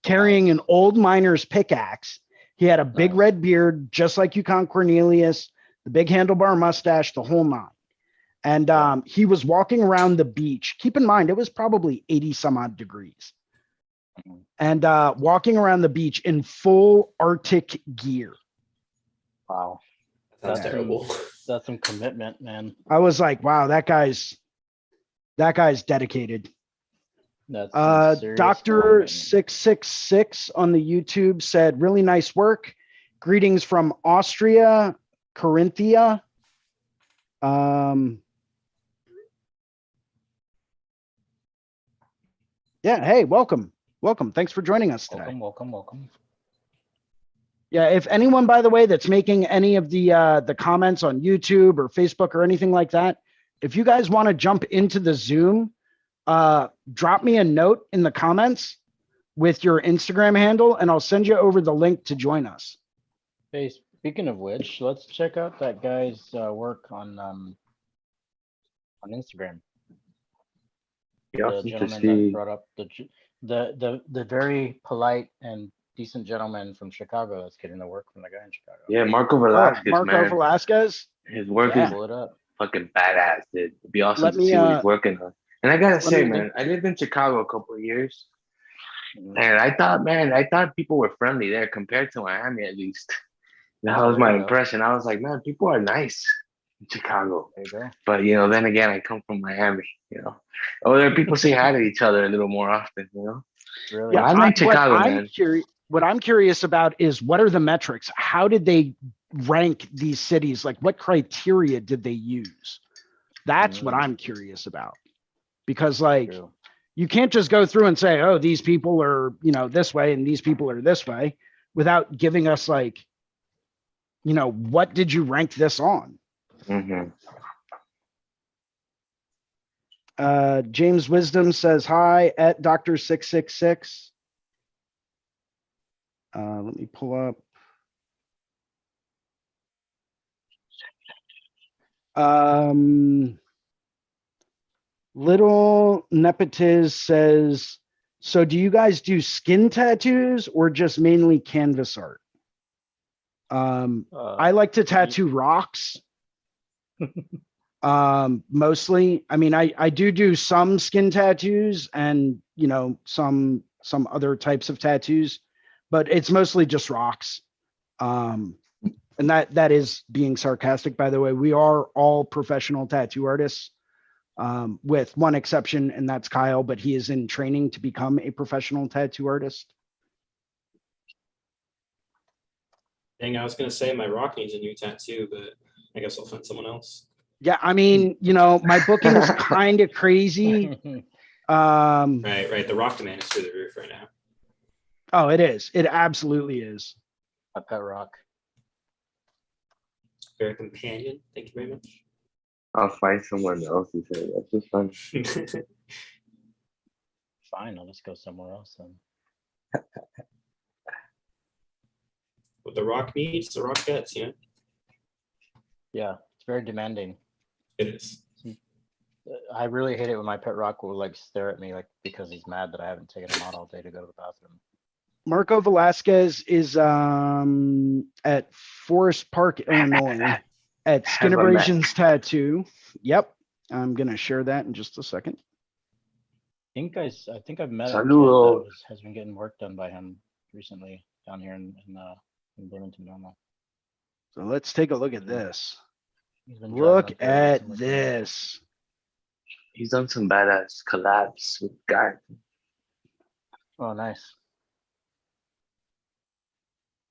carrying an old miner's pickaxe. He had a big red beard, just like Yukon Cornelius, the big handlebar mustache, the whole nine. And he was walking around the beach. Keep in mind, it was probably 80 some odd degrees. And walking around the beach in full Arctic gear. Wow. That's terrible. That's some commitment, man. I was like, wow, that guy's dedicated. That's Dr. 666 on the YouTube said, really nice work. Greetings from Austria, Corinthia. Yeah, hey, welcome. Thanks for joining us today. Welcome. Yeah, if anyone, by the way, that's making any of the comments on YouTube or Facebook or anything like that, if you guys want to jump into the Zoom, drop me a note in the comments with your Instagram handle, and I'll send you over the link to join us. Hey, speaking of which, let's check out that guy's work on Instagram. The gentleman that brought up the very polite and decent gentleman from Chicago that's getting the work from the guy in Chicago. Yeah, Marco Velasquez, Marco Velasquez. His work is fucking badass, dude. It'd be awesome to see what he's working on. And I gotta say, man, I lived in Chicago a couple of years, and I thought people were friendly there compared to Miami, at least. That was my impression. I was like, man, people are nice in Chicago. There you go. But then again, I come from Miami. There people say hi to each other a little more often. Really? Yeah, I like Chicago, man. what I'm curious about is what are the metrics? How did they rank these cities? Like what criteria did they use? That's what I'm curious about. Because like, True. you can't just go through and say, oh, these people are, this way and these people are this way without giving us like, what did you rank this on? Mm-hmm. James Wisdom says hi at Dr. 666. Let me pull up. Little Nepotiz says, so do you guys do skin tattoos or just mainly canvas art? I like to tattoo rocks. Mostly. I mean, I do some skin tattoos and, some other types of tattoos, but it's mostly just rocks. And that is being sarcastic, by the way. We are all professional tattoo artists, with one exception, and that's Kyle, but he is in training to become a professional tattoo artist. Dang, I was gonna say my rock needs a new tattoo, but I guess I'll find someone else. Yeah, I mean, my booking's kind of crazy. Right. The rock demand is through the roof right now. Oh, it is. It absolutely is. A pet rock. Fair companion. Thank you very much. I'll find someone else. He said, that's just fun. Fine, I'll just go somewhere else then. What the rock needs, the rock gets, Yeah, it's very demanding. It is. I really hate it when my pet rock will like stare at me like because he's mad that I haven't taken him out all day to go to the bathroom. Marco Velasquez is at Forest Park, Illinois, at Skin Abrasions Tattoo. Yep, I'm gonna share that in just a second. I think I've met a kid Saludo. that has been getting work done by him recently down here in Bloomington, Normal. So let's take a look at this. He's been driving Look up there at recently. this. He's done some badass collabs with guys. Oh, nice.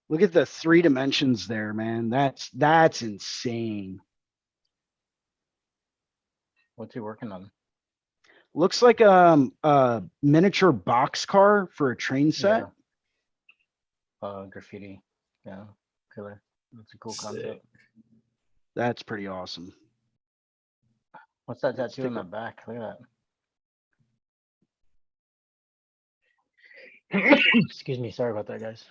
Look at the 3 dimensions there, man. That's insane. What's he working on? Looks like a miniature box car for a train set. Yeah. Graffiti. Yeah, killer. That's a cool Sick. concept. That's pretty awesome. What's that Let's tattoo take in a- the back? Look at that. Excuse me. Sorry about that, guys.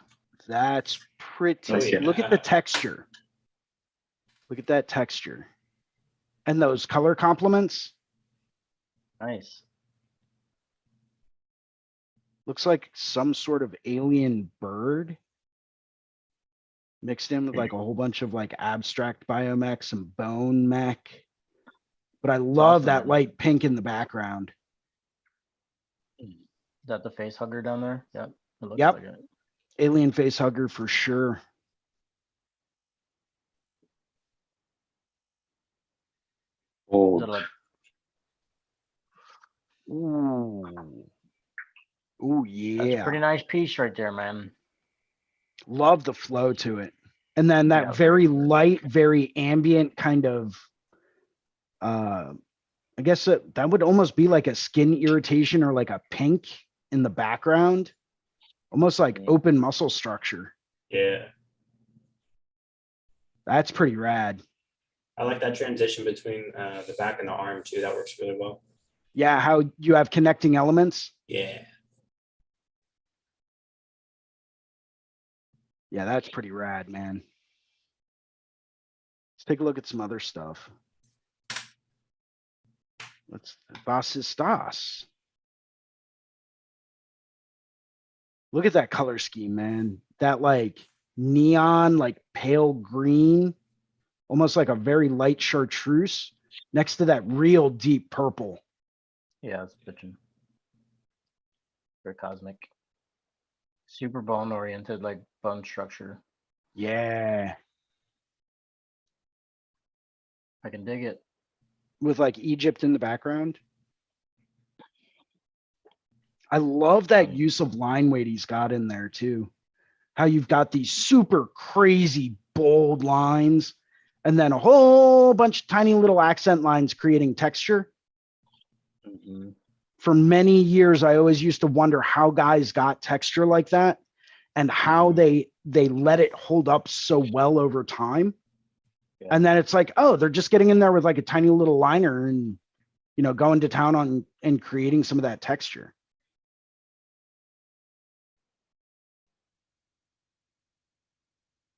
That's pretty. Oh, yeah. Look at the texture. Look at that texture. And those color complements. Nice. Looks like some sort of alien bird mixed in with like a whole bunch of like abstract biomech, some bone mech. But I love awesome, that man. light pink in the background. Is that the face hugger down there? Yep. It looks Yep. like it. Alien face hugger for sure. Is Old. that like Ooh. Ooh, that's a yeah. pretty nice piece right there, man. Love the flow to it. And then that Yeah, very very light, very ambient kind of, I guess that would almost be like a skin irritation or like a pink in the background, almost like open muscle structure. Yeah. That's pretty rad. I like that transition between the back and the arm too. That works really well. Yeah, how you have connecting elements. Yeah. Yeah, that's pretty rad, man. Let's take a look at some other stuff. Was ist das? Look at that color scheme, man. That like neon, like pale green, almost like a very light chartreuse next to that real deep purple. Yeah, it's bitchin'. Very cosmic. Super bone oriented, like bone structure. Yeah. I can dig it. With like Egypt in the background. I love that use of line weight he's got in there too. how you've got these super crazy bold lines and then a whole bunch of tiny little accent lines creating texture. Mhm. For many years, I always used to wonder how guys got texture like that and how they let it hold up so well over time. Yeah. And then it's like, oh, they're just getting in there with like a tiny little liner and, you know, going to town on and creating some of that texture.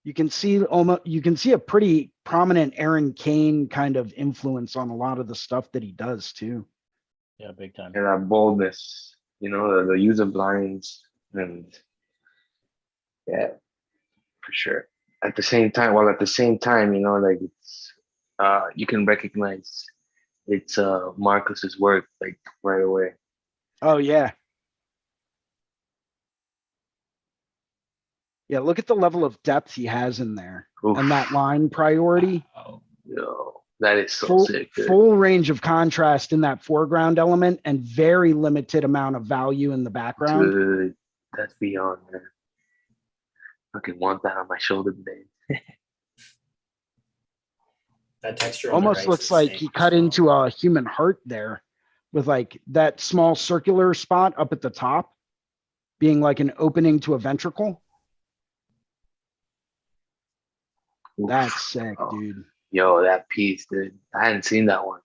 You can see a pretty prominent Aaron Kane kind of influence on a lot of the stuff that he does too. Yeah, big time. And that boldness, you know, the use of lines, and yeah, for sure. At the same time, you know, like it's you can recognize it's Marcus's work like right away. Oh yeah. Yeah, look at the level of depth he has in there. Oof. And that line priority. Oh, Yo, that is so sick, dude. Full range of contrast in that foreground element and very limited amount of value in the background. Dude, that's beyond, man. Fucking want that on my shoulder today. That texture on the Almost right's looks like insane he as cut well. into a human heart there with like that small circular spot up at the top being like an opening to a ventricle. Oof. That's sick, Oh, dude. yo, that piece, dude. I hadn't seen that one.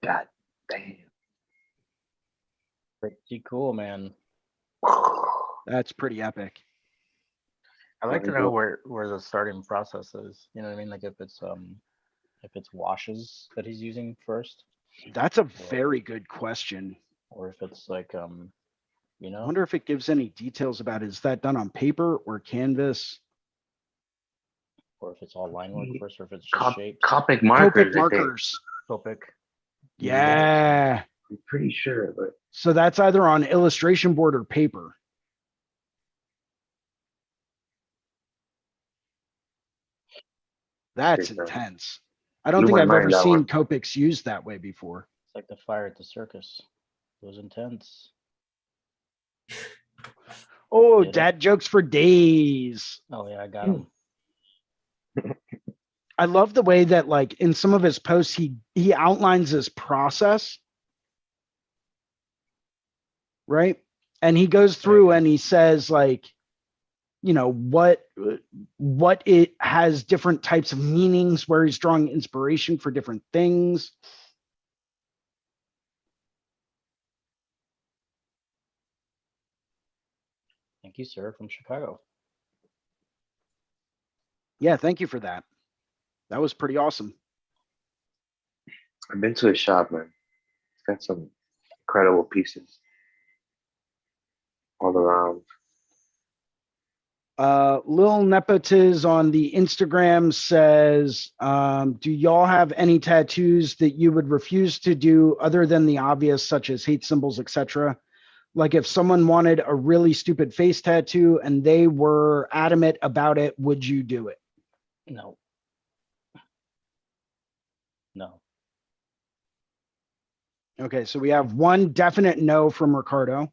God damn. pretty cool, man. That's pretty epic. I'd like to Very know cool. where the starting process is. You know what I mean? Like if it's washes that he's using first, That's a very good question. or if it's like you I know, wonder if it gives any details about it. Is that done on paper or canvas? or if it's all line work first, or if it's just Cop, shapes. Copic Copic markers, I think. markers. Copic. Yeah. I'm pretty sure, but So that's either on illustration board or paper. That's Big time. intense. I don't Blew think my I've mind, ever that seen one. Copics used that way before. It's like the fire at the circus. It was intense. Oh, Get it? dad jokes for days. Oh yeah, I got him. I love the way that like in some of his posts, he outlines his process. Right. And he goes through and he says like, you know, what it has different types of meanings, where he's drawing inspiration for different things. Thank you, sir, from Chicago. Yeah, thank you for that. That was pretty awesome. I've been to his shop, man. It's got some incredible pieces all around. Lil Nepotiz on the Instagram says, do y'all have any tattoos that you would refuse to do other than the obvious, such as hate symbols, etc.? Like if someone wanted a really stupid face tattoo and they were adamant about it, would you do it? No. No. Okay, so we have one definite no from Ricardo.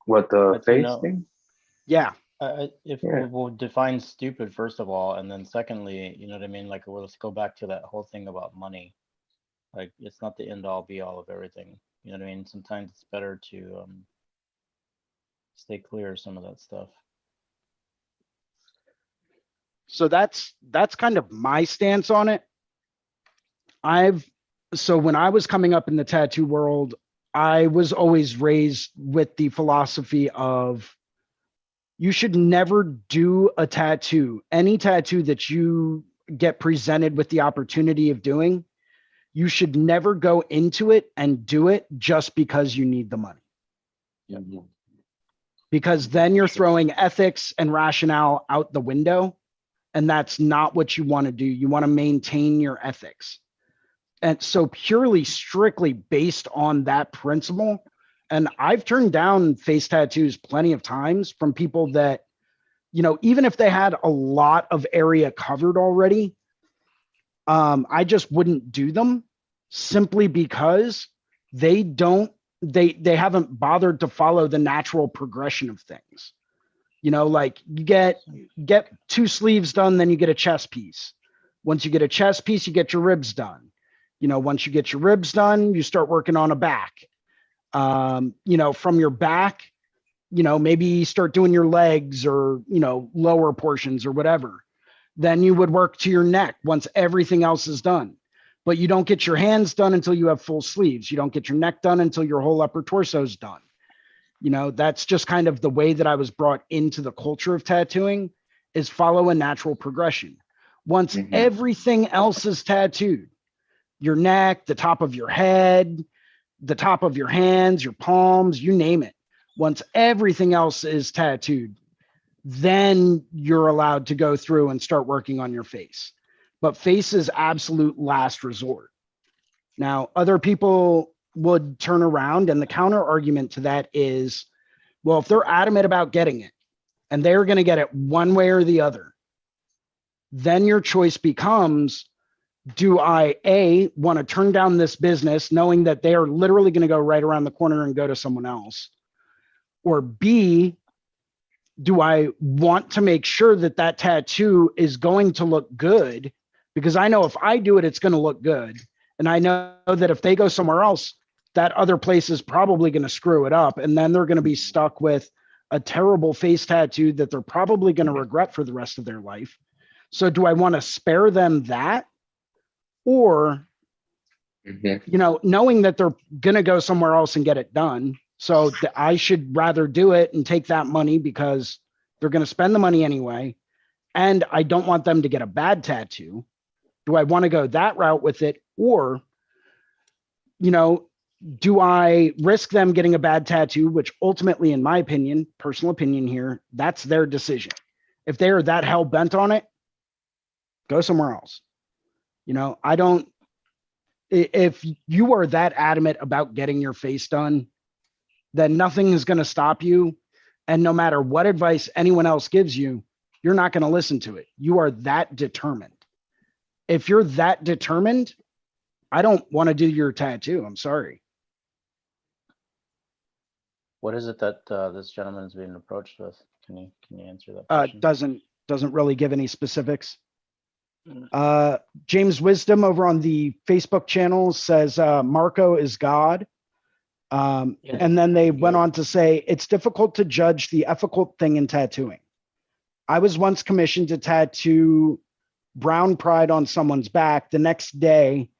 What, the I'd say face no. thing? Yeah. If Yeah. we'll define stupid first of all, and then secondly, you know what I mean? Like, well, let's go back to that whole thing about money. Like, it's not the end all be all of everything. You know what I mean? Sometimes it's better to stay clear of some of that stuff. So that's kind of my stance on it. So when I was coming up in the tattoo world, I was always raised with the philosophy of you should never do a tattoo. Any tattoo that you get presented with the opportunity of doing, you should never go into it and do it just because you need the money. Mm-hmm. Because then you're throwing ethics and rationale out the window. And that's not what you want to do. You want to maintain your ethics. And so purely, strictly based on that principle. And I've turned down face tattoos plenty of times from people that, you know, even if they had a lot of area covered already, I just wouldn't do them simply because they haven't bothered to follow the natural progression of things. Like you get 2 sleeves done, then you get a chest piece. Once you get a chest piece, you get your ribs done. Once you get your ribs done, you start working on a back. From your back, maybe you start doing your legs or, lower portions or whatever. Then you would work to your neck once everything else is done. But you don't get your hands done until you have full sleeves. You don't get your neck done until your whole upper torso is done. That's just kind of the way that I was brought into the culture of tattooing, is follow a natural progression. Once everything else is tattooed, your neck, the top of your head, the top of your hands, your palms, you name it. Once everything else is tattooed, then you're allowed to go through and start working on your face. But face is absolute last resort. Now, other people would turn around, and the counter argument to that is, well, if they're adamant about getting it and they're going to get it one way or the other, then your choice becomes, do I want to turn down this business knowing that they are literally going to go right around the corner and go to someone else? Or B, do I want to make sure that that tattoo is going to look good? Because I know if I do it, it's going to look good. And I know that if they go somewhere else, that other place is probably going to screw it up. And then they're going to be stuck with a terrible face tattoo that they're probably going to regret for the rest of their life. So do I want to spare them that? Or, knowing that they're going to go somewhere else and get it done. So I should rather do it and take that money because they're going to spend the money anyway. And I don't want them to get a bad tattoo. Do I want to go that route with it? Or, do I risk them getting a bad tattoo, which ultimately, in my opinion, personal opinion here, that's their decision. If they are that hell bent on it, go somewhere else. If you are that adamant about getting your face done, then nothing is going to stop you. And no matter what advice anyone else gives you, you're not going to listen to it. You are that determined. If you're that determined, I don't want to do your tattoo. I'm sorry. What is it that this gentleman is being approached with? Can you answer that question? Doesn't really give any specifics. James Wisdom over on the Facebook channel says Marco is God. And then they went on to say, it's difficult to judge the ethical thing in tattooing. I was once commissioned to tattoo brown pride on someone's back the next day.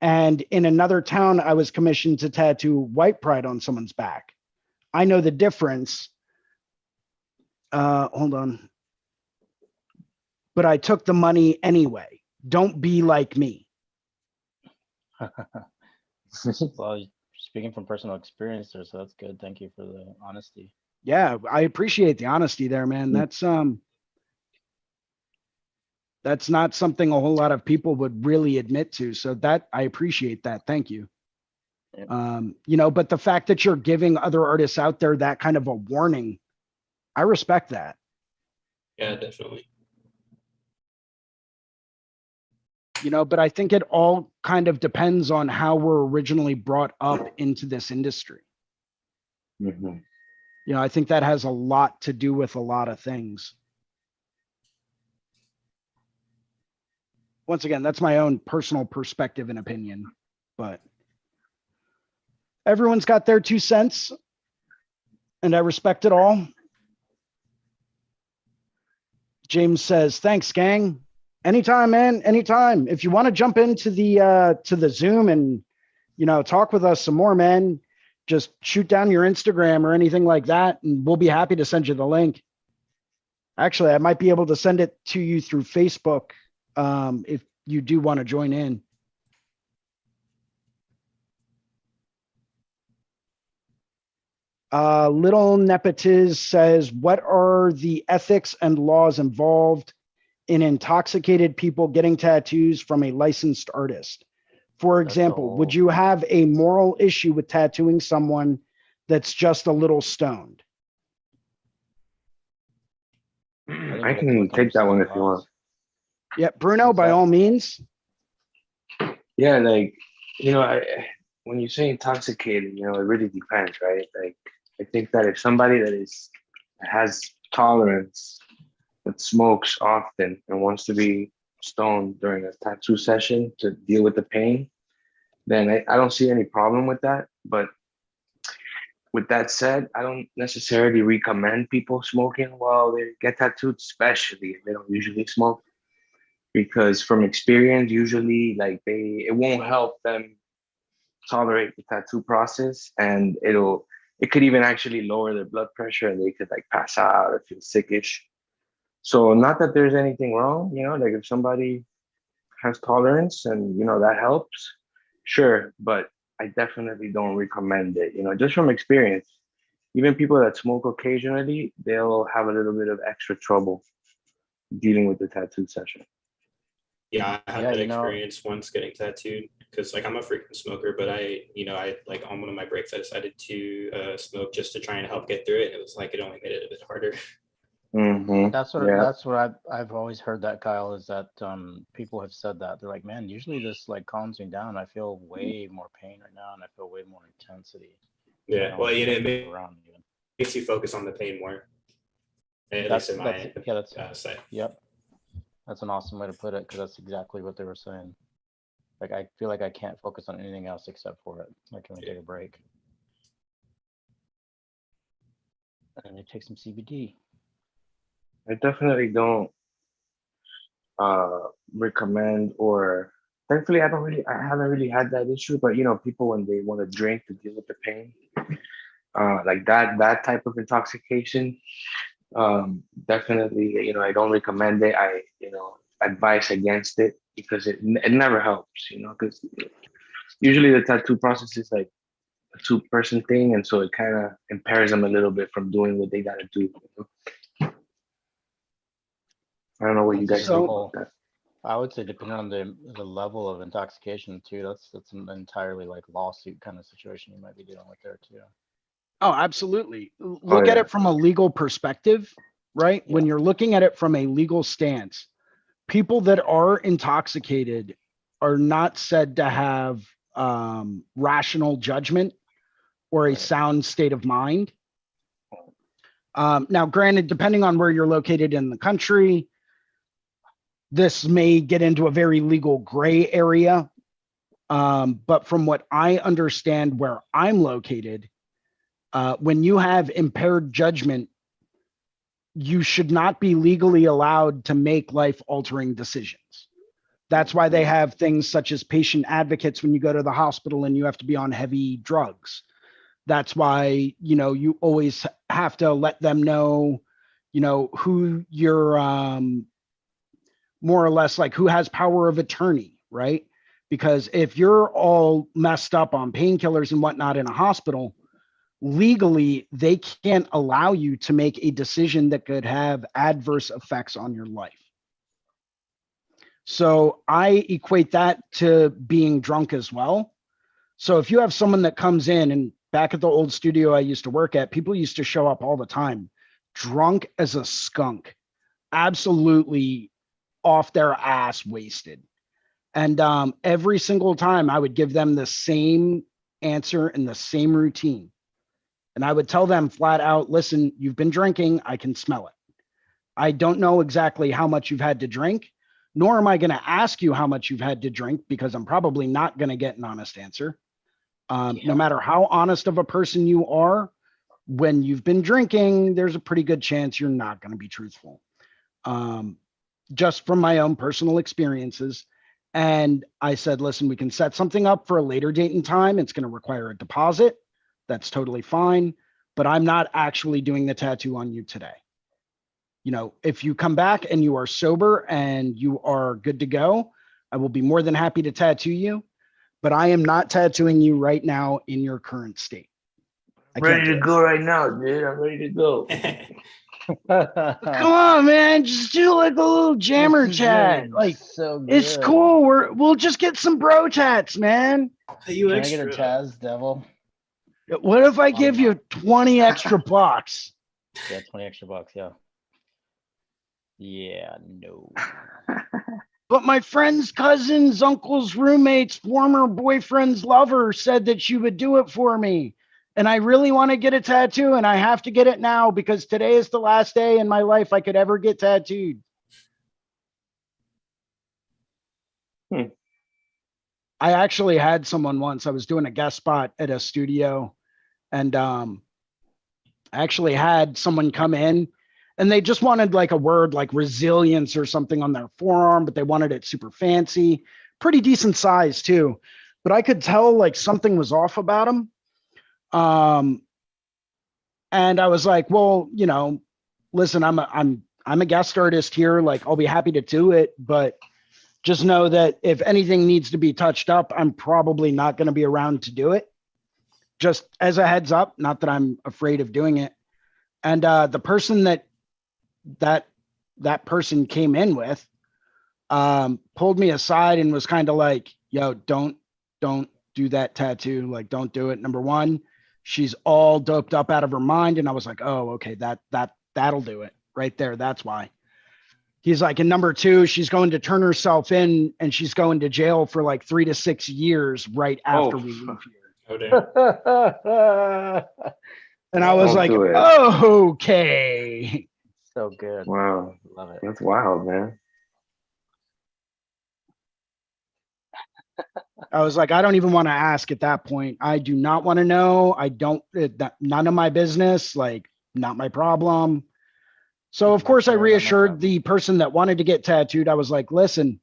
And in another town, I was commissioned to tattoo white pride on someone's back. I know the difference. Hold on. But I took the money anyway. Don't be like me. Well, speaking from personal experience there, so that's good. Thank you for the honesty. Yeah, I appreciate the honesty there, man. That's not something a whole lot of people would really admit to. So that I appreciate that. Thank you. Yeah. But the fact that you're giving other artists out there that kind of a warning, I respect that. Yeah, definitely. But I think it all kind of depends on how we're originally brought up into this industry. I think that has a lot to do with a lot of things. Once again, that's my own personal perspective and opinion, but everyone's got their 2 cents and I respect it all. James says, thanks, gang. Anytime, man. Anytime. If you want to jump into the Zoom and, talk with us some more, man, just shoot down your Instagram or anything like that. And we'll be happy to send you the link. Actually, I might be able to send it to you through Facebook. If you do want to join in. Little Nepotiz says, what are the ethics and laws involved in intoxicated people getting tattoos from a licensed artist? For example, would you have a moral issue with tattooing someone that's just a little stoned? I can take that one if you want. Yeah, Bruno, by all means. Yeah, when you say intoxicated, it really depends, right? Like, I think that if somebody that has tolerance that smokes often and wants to be stoned during a tattoo session to deal with the pain, then I don't see any problem with that. But with that said, I don't necessarily recommend people smoking while they get tattooed, especially if they don't usually smoke, because from experience, usually like it won't help them tolerate the tattoo process, and it could even actually lower their blood pressure, and they could like pass out or feel sickish. So not that there's anything wrong, like if somebody has tolerance and that helps, sure, but I definitely don't recommend it, just from experience. Even people that smoke occasionally, they'll have a little bit of extra trouble dealing with the tattoo session. Yeah, I had Yeah, that experience once getting tattooed because like I'm a frequent smoker, but I like on one of my breaks I decided to smoke just to try and help get through it. And it was like it only made it a bit harder. Mm-hmm. That's what I've always heard that, Kyle, is that people have said that. They're like, man, usually this like calms me down. I feel way more pain right now, and I feel way more intensity. Yeah, well, it around even. makes you focus on the pain more. At That's least in my side. Yep. That's an awesome way to put it, because that's exactly what they were saying. Like, I feel like I can't focus on anything else except for it. Like, when I take a break. And I take some CBD. I definitely don't recommend, or thankfully I haven't really had that issue, but people when they want to drink to deal with the pain, like that type of intoxication, definitely, I don't recommend it. I advise against it because it never helps, because usually the tattoo process is like a two-person thing, and so it kind of impairs them a little bit from doing what they gotta do. I don't know what you guys think about that. I would say depending on the level of intoxication too, that's an entirely like lawsuit kind of situation you might be dealing with there too. Oh, absolutely. Look at it from a legal perspective, right? Yeah. When you're looking at it from a legal stance, people that are intoxicated are not said to have rational judgment or a sound state of mind. Now, granted, depending on where you're located in the country, this may get into a very legal gray area. But from what I understand where I'm located, when you have impaired judgment, you should not be legally allowed to make life-altering decisions. That's why they have things such as patient advocates when you go to the hospital and you have to be on heavy drugs. That's why, you always have to let them know, who you're more or less like who has power of attorney, right? Because if you're all messed up on painkillers and whatnot in a hospital, legally, they can't allow you to make a decision that could have adverse effects on your life. So I equate that to being drunk as well. So if you have someone that comes in, and back at the old studio I used to work at, people used to show up all the time, drunk as a skunk, absolutely off their ass wasted. And every single time I would give them the same answer and the same routine. And I would tell them flat out, listen, you've been drinking. I can smell it. I don't know exactly how much you've had to drink, nor am I going to ask you how much you've had to drink, because I'm probably not going to get an honest answer. No matter how honest of a person you are, when you've been drinking, there's a pretty good chance you're not going to be truthful. Just from my own personal experiences. And I said, listen, we can set something up for a later date and time. It's going to require a deposit. That's totally fine. But I'm not actually doing the tattoo on you today. If you come back and you are sober and you are good to go, I will be more than happy to tattoo you. But I am not tattooing you right now in your current state. I'm ready to go right now, dude. I'm ready to go. Come on, man. Just do like a little jammer chat. Like, so it's cool. We'll just get some bro tats, man. Can I get a Taz Devil? What if I give you 20 extra bucks? Yeah, 20 extra bucks. Yeah. Yeah, no. But my friend's cousin's uncle's roommate's former boyfriend's lover said that she would do it for me. And I really want to get a tattoo, and I have to get it now because today is the last day in my life I could ever get tattooed. Hmm. I actually had someone once. I was doing a guest spot at a studio, and I actually had someone come in, and they just wanted like a word like resilience or something on their forearm, but they wanted it super fancy, pretty decent size too. But I could tell like something was off about them. And I was like, well, you know, listen, I'm a guest artist here. Like, I'll be happy to do it, but just know that if anything needs to be touched up, I'm probably not going to be around to do it. Just as a heads up, not that I'm afraid of doing it. And the person that person came in with pulled me aside and was kind of like, yo, don't do that tattoo. Like, don't do it. Number one, she's all doped up out of her mind. And I was like, oh, okay, that'll do it right there. That's why. He's like, and number two, she's going to turn herself in and she's going to jail for like 3 to 6 years right after we leave here. Oh, damn. And I was Don't like, do it. okay. So good. Wow, Love it. that's wild, man. I was like, I don't even want to ask at that point. I do not want to know. I don't, none of my business, like, not my problem. So, of course, I reassured the person that wanted to get tattooed. I was like, listen,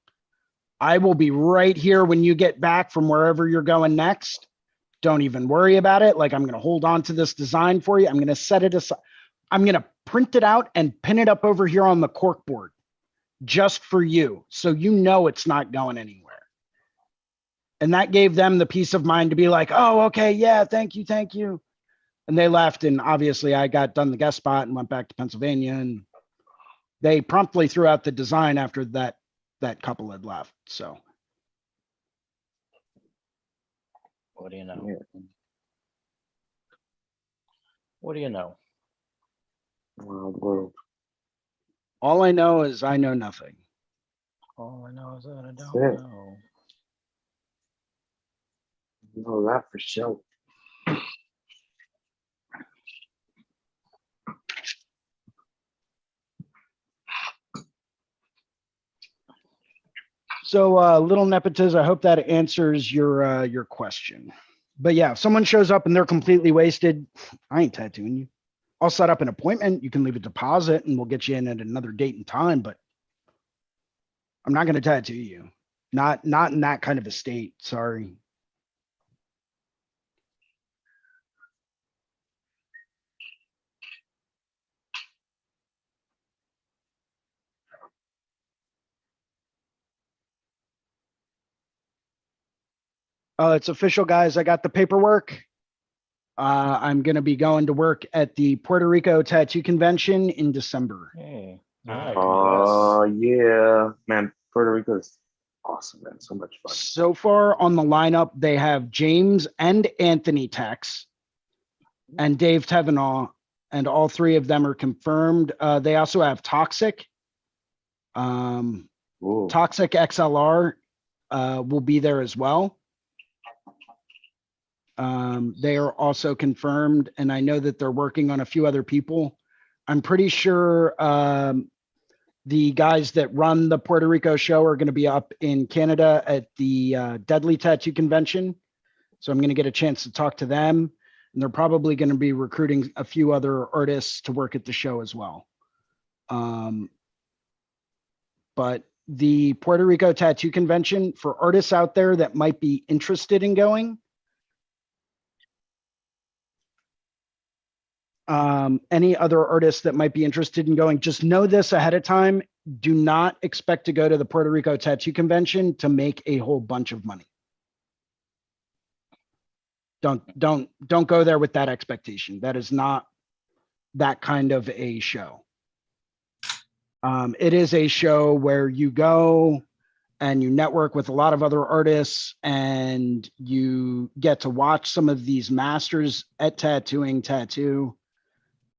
I will be right here when you get back from wherever you're going next. Don't even worry about it. Like, I'm going to hold on to this design for you. I'm going to set it aside. I'm going to print it out and pin it up over here on the cork board just for you. So, you know, it's not going anywhere. And that gave them the peace of mind to be like, oh, okay, yeah, thank you, thank you. And they left. And obviously I got done the guest spot and went back to Pennsylvania. And they promptly threw out the design after that couple had left. So What do you know? Yeah. What do you know? Wild world. all I know is I know nothing. All I know is that I That's don't it. know. You know that for sure. So little Nepotiz, I hope that answers your question. But yeah, if someone shows up and they're completely wasted, I ain't tattooing you. I'll set up an appointment. You can leave a deposit and we'll get you in at another date and time, but I'm not going to tattoo you. Not in that kind of a state. Sorry. It's official, guys. I got the paperwork. I'm going to be going to work at the Puerto Rico Tattoo Convention in December. Hey. Nice. Oh yeah, man. Puerto Rico is awesome, man. So much fun. So far on the lineup, they have James and Anthony Tex and Dave Tevenaugh, and all three of them are confirmed. They also have Toxic. Ooh. Toxic XLR will be there as well. They are also confirmed, and I know that they're working on a few other people. I'm pretty sure the guys that run the Puerto Rico show are going to be up in Canada at the Deadly Tattoo Convention. So I'm going to get a chance to talk to them, and they're probably going to be recruiting a few other artists to work at the show as well. But the Puerto Rico Tattoo Convention, for artists out there that might be interested in going, any other artists that might be interested in going, just know this ahead of time. Do not expect to go to the Puerto Rico Tattoo Convention to make a whole bunch of money. Don't go there with that expectation. That is not that kind of a show. It is a show where you go and you network with a lot of other artists and you get to watch some of these masters at tattoo.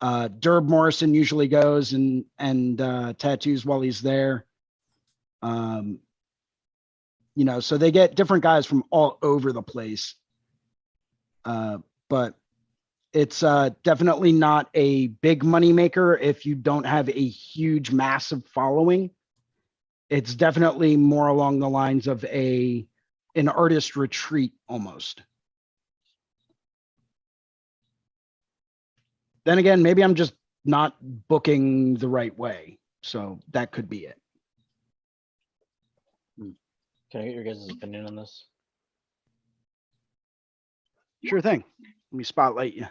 Derb Morrison usually goes and tattoos while he's there. You know, so they get different guys from all over the place. But It's definitely not a big money maker if you don't have a huge, massive following. It's definitely more along the lines of an artist retreat almost. Then again, maybe I'm just not booking the right way. So that could be it. Can I get your guys' opinion on this? Sure thing. Let me spotlight you.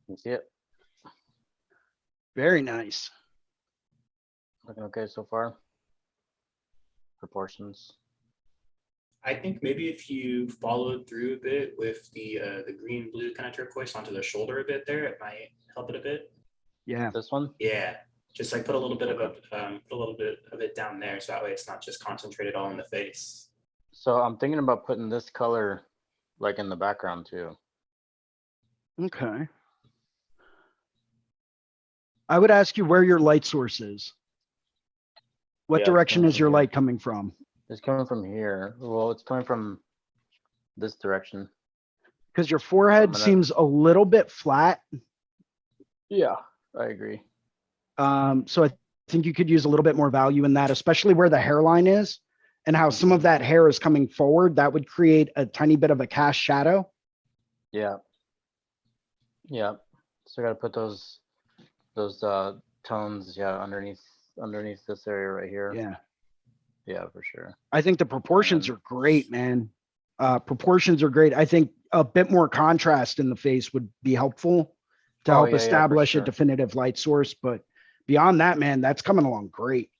You see it? Very nice. Looking okay so far? Proportions. I think maybe if you followed through a bit with the green blue kind of turquoise onto the shoulder a bit there, it might help it a bit. Yeah. This one? Yeah, just like put a little bit of it down there, so that way it's not just concentrated all in the face. So I'm thinking about putting this color like in the background too. Okay. I would ask you where your light source is. What Yeah, it's direction coming is from your here. light coming from? It's coming from here. Well, it's coming from this direction. Because your forehead I'm gonna- seems a little bit flat. Yeah, I agree. So I think you could use a little bit more value in that, especially where the hairline is and how some of that hair is coming forward. That would create a tiny bit of a cast shadow. Yeah. Yeah. So I gotta put those tones, yeah, underneath this area right here. Yeah. Yeah, for sure. I think the proportions are great, man. Proportions are great. I think a bit more contrast in the face would be helpful to help Yeah, for establish a sure. definitive light source. But beyond that, man, that's coming along great.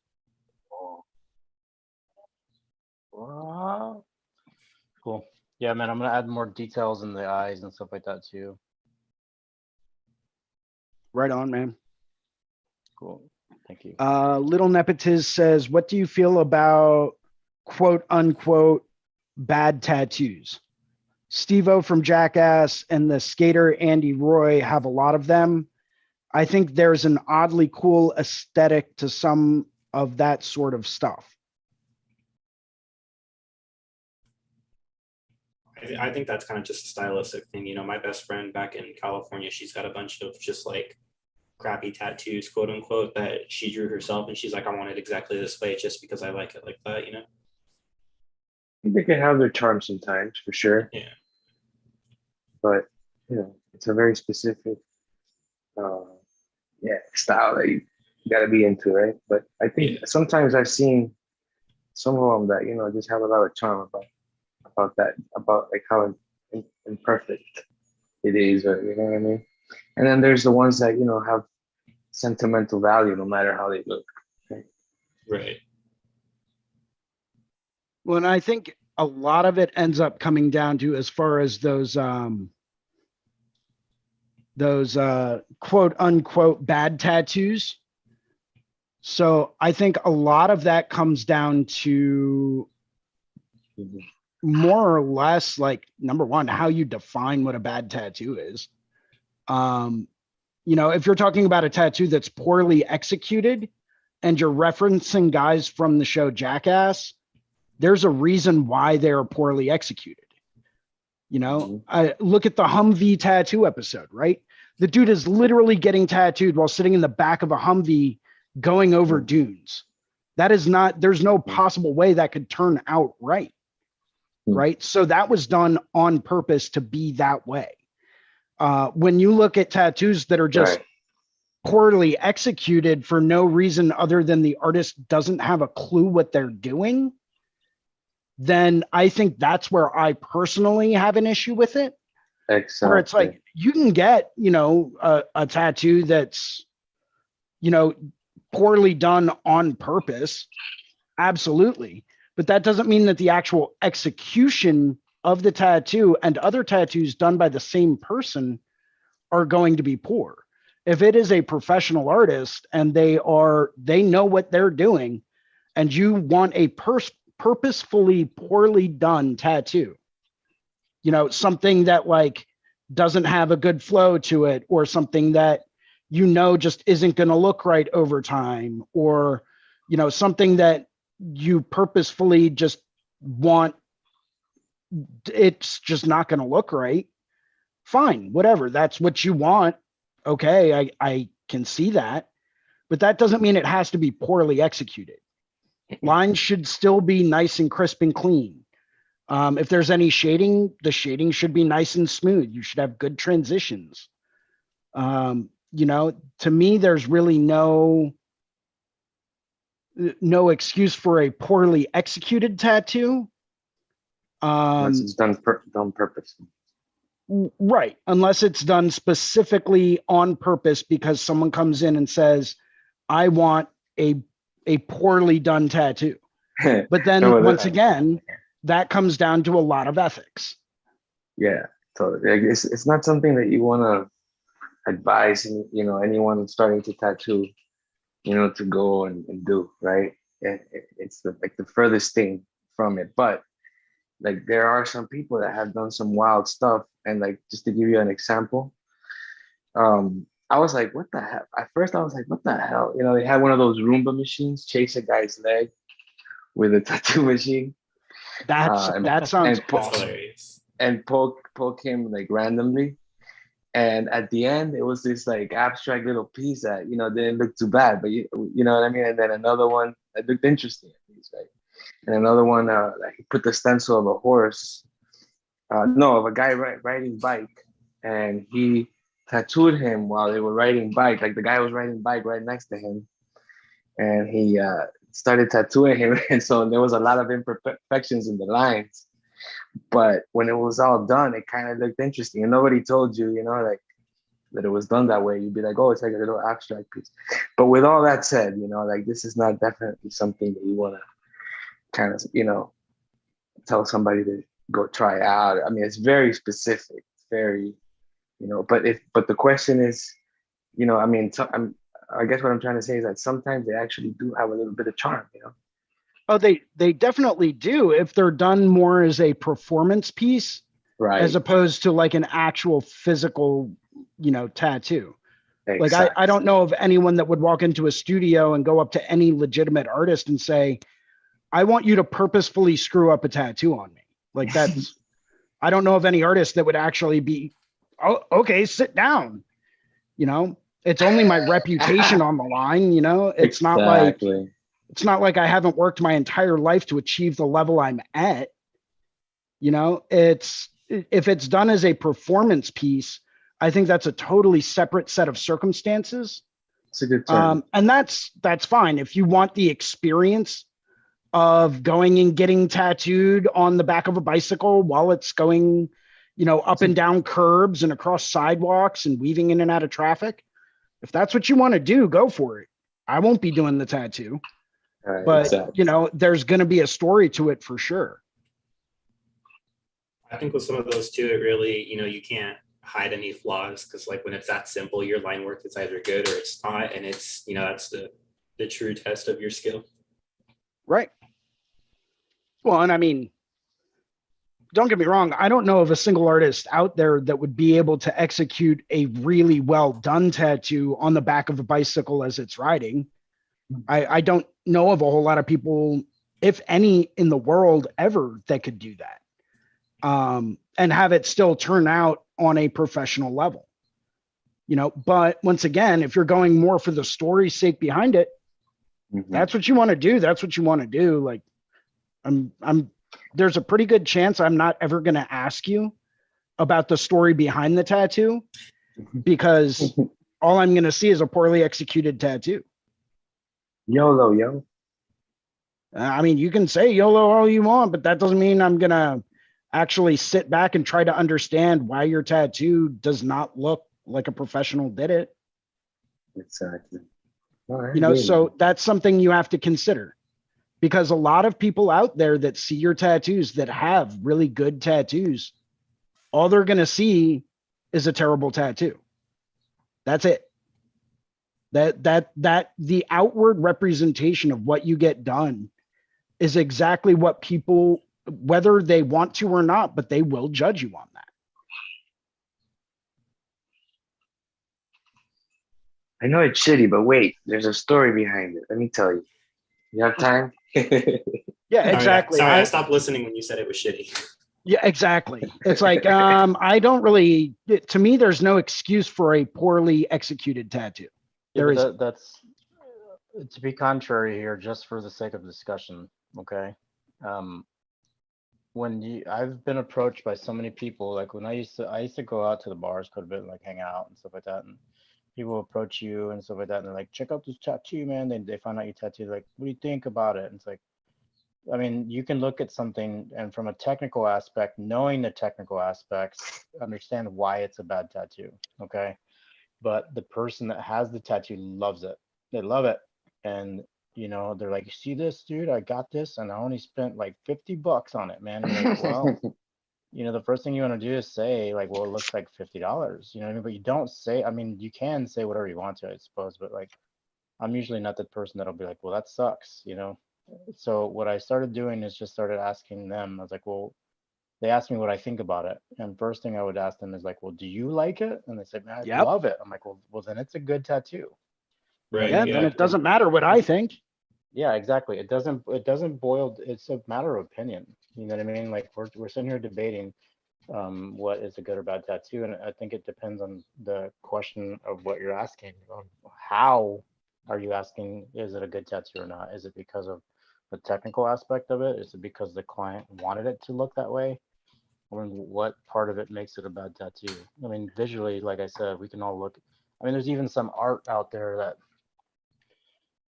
Wow. Cool. Yeah, man, I'm gonna add more details in the eyes and stuff like that too. Right on, man. Cool. Thank you. Little Nepotiz says, what do you feel about quote unquote bad tattoos? Steve-O from Jackass and the skater Andy Roy have a lot of them. I think there's an oddly cool aesthetic to some of that sort of stuff. I think that's kind of just a stylistic thing. You know, my best friend back in California, she's got a bunch of just like crappy tattoos, quote unquote, that she drew herself. And she's like, I want it exactly this way just because I like it like that, you know? I think they can have their charm sometimes, for sure. Yeah. But, you know, it's a very specific style that you got to be into, right? But I think sometimes I've seen some of them that, you know, just have a lot of charm about that, about like how imperfect it is, or you know what I mean? And then there's the ones that, you know, have sentimental value no matter how they look. Right. Well, and I think a lot of it ends up coming down to, as far as those quote unquote bad tattoos. So I think a lot of that comes down to more or less, like, number one, how you define what a bad tattoo is. You know, if you're talking about a tattoo that's poorly executed and you're referencing guys from the show Jackass, there's a reason why they're poorly executed. You know, I look at the Humvee tattoo episode, right? The dude is literally getting tattooed while sitting in the back of a Humvee going over dunes. That is not, there's no possible way that could turn out right. Right. So that was done on purpose to be that way. When you look at tattoos that are just poorly executed for no reason other than the artist doesn't have a clue what they're doing, then I think that's where I personally have an issue with it. Exactly. Where it's like, you can get, you know, a tattoo that's, you know, poorly done on purpose. Absolutely. But that doesn't mean that the actual execution of the tattoo and other tattoos done by the same person are going to be poor. If it is a professional artist and they know what they're doing, and you want a purposefully poorly done tattoo, you know, something that like doesn't have a good flow to it, or something that, you know, just isn't going to look right over time, or, something that you purposefully just want, it's just not going to look right. Fine, whatever. That's what you want. Okay, I can see that, but that doesn't mean it has to be poorly executed. Lines should still be nice and crisp and clean. If there's any shading, the shading should be nice and smooth. You should have good transitions. To me, there's really no excuse for a poorly executed tattoo. Unless it's done purpose. Right. Unless it's done specifically on purpose because someone comes in and says, I want a poorly done tattoo. But then once again, that comes down to a lot of ethics. Yeah. So it's not something that you want to advise, anyone starting to tattoo, to go and do, right? It's the furthest thing from it. But like there are some people that have done some wild stuff. And like, just to give you an example, I was like, what the hell? At first I was like, what the hell? They had one of those Roomba machines chase a guy's leg with a tattoo machine. That sounds awesome. Hilarious. And poke him like randomly. And at the end, it was this like abstract little piece that, didn't look too bad, but you know what I mean? And then another one that looked interesting, at least, right? And another one, like he put the stencil of a horse, of a guy riding bike, and he tattooed him while they were riding bike. Like the guy was riding bike right next to him, and he started tattooing him. And so there was a lot of imperfections in the lines. But when it was all done, it kind of looked interesting. And nobody told you, like that it was done that way. You'd be like, oh, it's like a little abstract piece. But with all that said, like this is not definitely something that you want to kind of, tell somebody to go try out. I mean, it's very specific. It's very, but the question is, I guess what I'm trying to say is that sometimes they actually do have a little bit of charm, Oh, they definitely do if they're done more as a performance piece, right? As opposed to like an actual physical, tattoo. Exactly. Like I don't know of anyone that would walk into a studio and go up to any legitimate artist and say, I want you to purposefully screw up a tattoo on me. Like that's, I don't know of any artist that would actually be, oh, okay, sit down. It's only my reputation on the line. It's exactly. It's not like I haven't worked my entire life to achieve the level I'm at. If it's done as a performance piece, I think that's a totally separate set of circumstances. It's a good term. And that's fine. If you want the experience of going and getting tattooed on the back of a bicycle while it's going, up and down curbs and across sidewalks and weaving in and out of traffic, if that's what you want to do, go for it. I won't be doing the tattoo. Right, but exactly. There's going to be a story to it for sure. I think with some of those too, it really, you can't hide any flaws because like when it's that simple, your line work is either good or it's not, and it's that's the true test of your skill. Right. Well, and I mean, don't get me wrong, I don't know of a single artist out there that would be able to execute a really well done tattoo on the back of a bicycle as it's riding. I don't know of a whole lot of people, if any, in the world ever that could do that and have it still turn out on a professional level. But once again, if you're going more for the story's sake behind it, that's what you want to do. That's what you want to do. Like there's a pretty good chance I'm not ever going to ask you about the story behind the tattoo because all I'm going to see is a poorly executed tattoo. YOLO, yo. I mean, you can say YOLO all you want, but that doesn't mean I'm going to actually sit back and try to understand why your tattoo does not look like a professional did it. Exactly. Right, so that's something you have to consider because a lot of people out there that see your tattoos that have really good tattoos, all they're going to see is a terrible tattoo. That's it. That the outward representation of what you get done is exactly what people, whether they want to or not, but they will judge you on that. I know it's shitty, but wait, there's a story behind it. Let me tell you. You have time? Yeah, All right, exactly. sorry, I stopped listening when you said it was shitty. Yeah, exactly. It's like, I don't really, to me, there's no excuse for a poorly executed tattoo. Yeah, There but is, that's to be contrary here, just for the sake of discussion. Okay. Um, I've been approached by so many people, like when I used to go out to the bars quite a bit, like hang out and stuff like that, and people approach you and stuff like that, and they're like, check out this tattoo, man. They find out you tattooed, like, what do you think about it? And it's like, I mean, you can look at something and from a technical aspect, knowing the technical aspects, understand why it's a bad tattoo. Okay. But the person that has the tattoo loves it. They love it. And they're like, you see this, dude? I got this and I only spent like $50 on it, man. You're like, well, the first thing you want to do is say, like, well, it looks like $50. You know what I mean? But you don't say, I mean, you can say whatever you want to, I suppose, but like, I'm usually not the person that'll be like, well, that sucks, So what I started doing is just started asking them. I was like, well, they asked me what I think about it. And first thing I would ask them is like, well, do you like it? And they said, man, I Yep. love it. I'm like, well, then it's a good tattoo. You know what I Right. yeah, mean? then Like, it doesn't matter what I think. yeah, exactly. It doesn't boil. It's a matter of opinion. You know what I mean? Like we're sitting here debating what is a good or bad tattoo, and I think it depends on the question of what you're asking. How are you asking? Is it a good tattoo or not? Is it because of the technical aspect of it? Is it because the client wanted it to look that way? I mean, what part of it makes it a bad tattoo? I mean, visually, like I said, we can all look. I mean, there's even some art out there that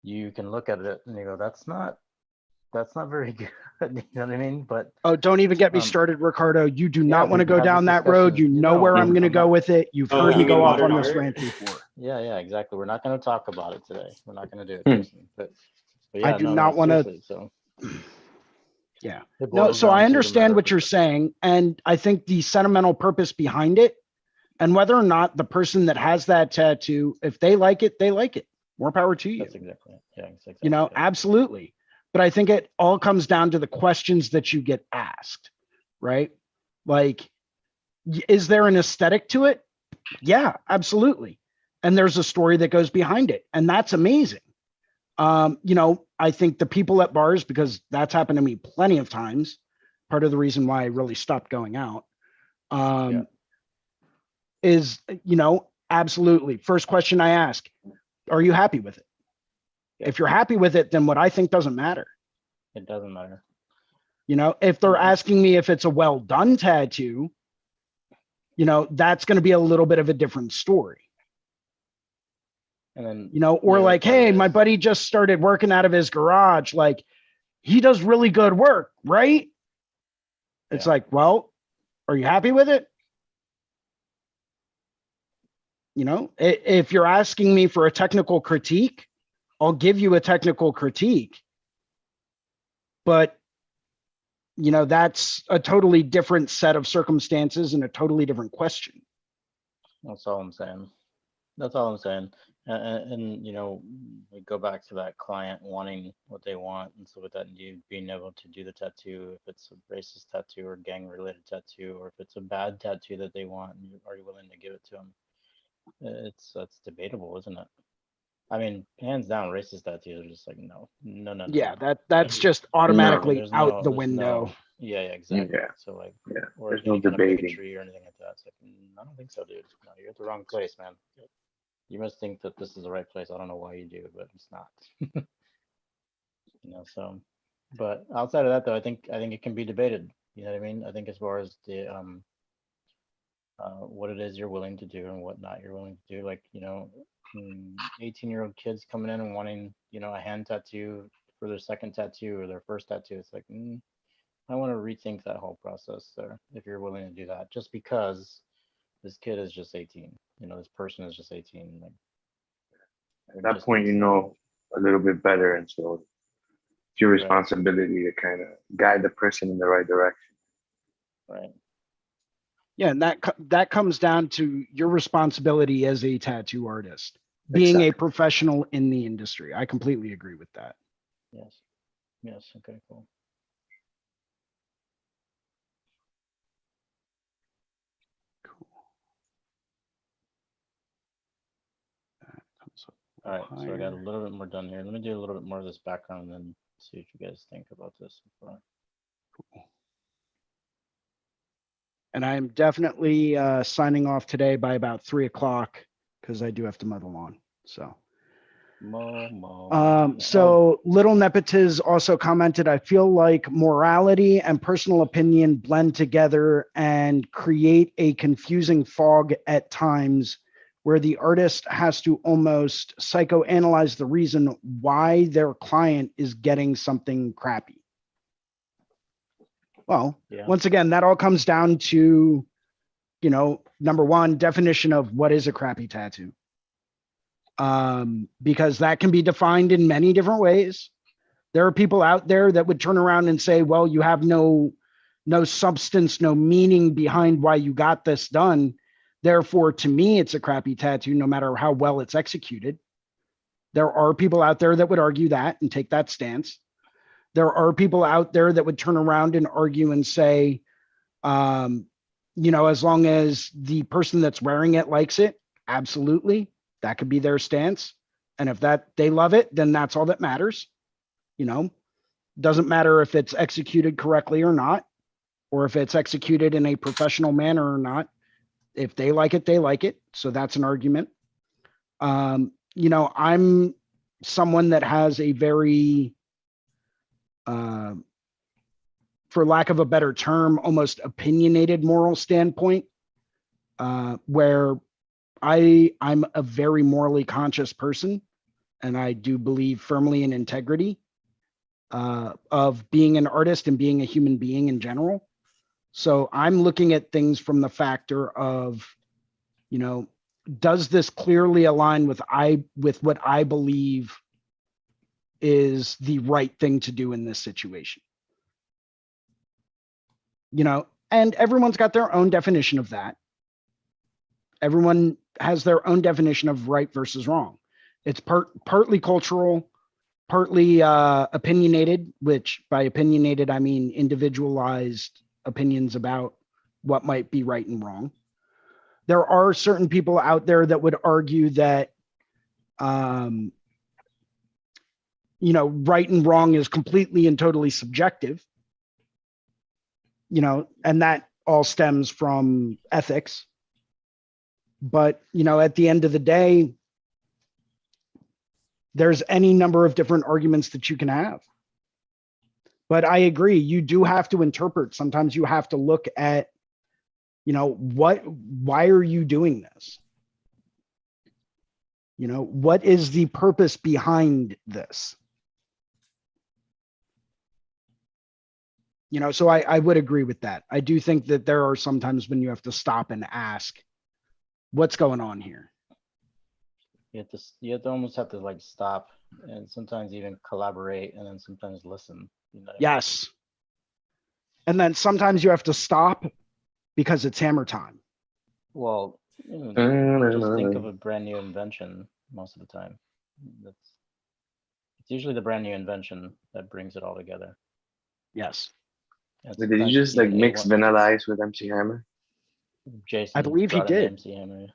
you can look at it and you go, that's not very good. You know what I mean? But Oh, don't even get me um, started, Ricardo. You do yeah, not want we to can go have down this that road. discussion. You know where I'm going to go with it. You've Oh, heard you me go mean off modern on this art? rant before. Yeah, exactly. We're not going to talk about it today. We're not going to do it, Hmm. Jason. But I yeah, do no, not want to. seriously. So Yeah. it No, boils so I down to the matter understand of what you're perspective. saying. And I think the sentimental purpose behind it and whether or not the person that has that tattoo, if they like it, they like it. More power to you. That's exactly it. Yeah, that's exactly it. Absolutely. But I think it all comes down to the questions that you get asked, right? Like, is there an aesthetic to it? Yeah, absolutely. And there's a story that goes behind it. And that's amazing. I think the people at bars, because that's happened to me plenty of times, part of the reason why I really stopped going out, is, absolutely. First question I ask, are you happy with it? Yeah. If you're happy with it, then what I think doesn't matter. It doesn't matter. If they're asking me if it's a well done tattoo, that's going to be a little bit of a different story. And then, Or the other like, part hey, is, my buddy just started working out of his garage. Like, he does really good work, right? It's Yeah. like, well, are you happy with it? If you're asking me for a technical critique, I'll give you a technical critique. But, that's a totally different set of circumstances and a totally different question. that's all I'm saying. That's all I'm saying. And we go back to that client wanting what they want and stuff like that, and you being able to do the tattoo, if it's a racist tattoo or gang related tattoo, or if it's a bad tattoo that they want, and are you willing to give it to them? That's debatable, isn't it? I mean, hands down, racist tattoos are just like no. Yeah, that's just automatically There's out the there's window. Yeah, exactly. Yeah. So like, Yeah. or There's no any kind of debating. bigotry or anything like that. It's like, I don't think so, dude. No, you're at the wrong place, man. You must think that this is the right place. I don't know why you do, but it's not. So, but outside of that, though, I think it can be debated. You know what I mean? I think as far as the what it is you're willing to do and what not you're willing to do, like 18-year-old kids coming in and wanting a hand tattoo for their second tattoo or their first tattoo. It's like, I want to rethink that whole process there. If you're willing to do that, just because this kid is just 18, this person is just 18. Like, At that point, a little bit better, and so it's your responsibility to kind of guide the person in the right direction. Right. Yeah, and that comes down to your responsibility as a tattoo artist, being a professional in the industry. I completely agree with that. Yes. Okay, cool. That comes up All right, so I got a Higher. little bit more done here. Let me do a little bit more of this background and then see what you guys think about this. And I'm definitely signing off today by about 3 o'clock because I do have to mow the lawn. So. So Little Nepetiz also commented, I feel like morality and personal opinion blend together and create a confusing fog at times where the artist has to almost psychoanalyze the reason why their client is getting something crappy. Well, Yeah. once again, that all comes down to, number one, definition of what is a crappy tattoo. Because that can be defined in many different ways. There are people out there that would turn around and say, well, you have no substance, no meaning behind why you got this done. Therefore, to me, it's a crappy tattoo, no matter how well it's executed. There are people out there that would argue that and take that stance. There are people out there that would turn around and argue and say, as long as the person that's wearing it likes it, absolutely. That could be their stance. And if they love it, then that's all that matters. Doesn't matter if it's executed correctly or not, or if it's executed in a professional manner or not. If they like it, they like it. So that's an argument. I'm someone that has a very, for lack of a better term, almost opinionated moral standpoint, where I'm a very morally conscious person, and I do believe firmly in integrity of being an artist and being a human being in general. So I'm looking at things from the factor of, does this clearly align with what I believe is the right thing to do in this situation? And everyone's got their own definition of that. Everyone has their own definition of right versus wrong. It's partly cultural, partly opinionated, which by opinionated, I mean individualized opinions about what might be right and wrong. There are certain people out there that would argue that, right and wrong is completely and totally subjective, and that all stems from ethics. But, at the end of the day, there's any number of different arguments that you can have. But I agree, you do have to interpret. Sometimes you have to look at, why are you doing this? What is the purpose behind this? So I would agree with that. I do think that there are some times when you have to stop and ask, what's going on here? You have to almost have to like stop and sometimes even collaborate and then sometimes listen. Yes. And then sometimes you have to stop because it's hammer time. Well, just think of a brand new invention most of the time. It's usually the brand new invention that brings it all together. Yes. Did you just like mix Vanilla Ice with MC Hammer? Jason, I believe he did. MC Hammer.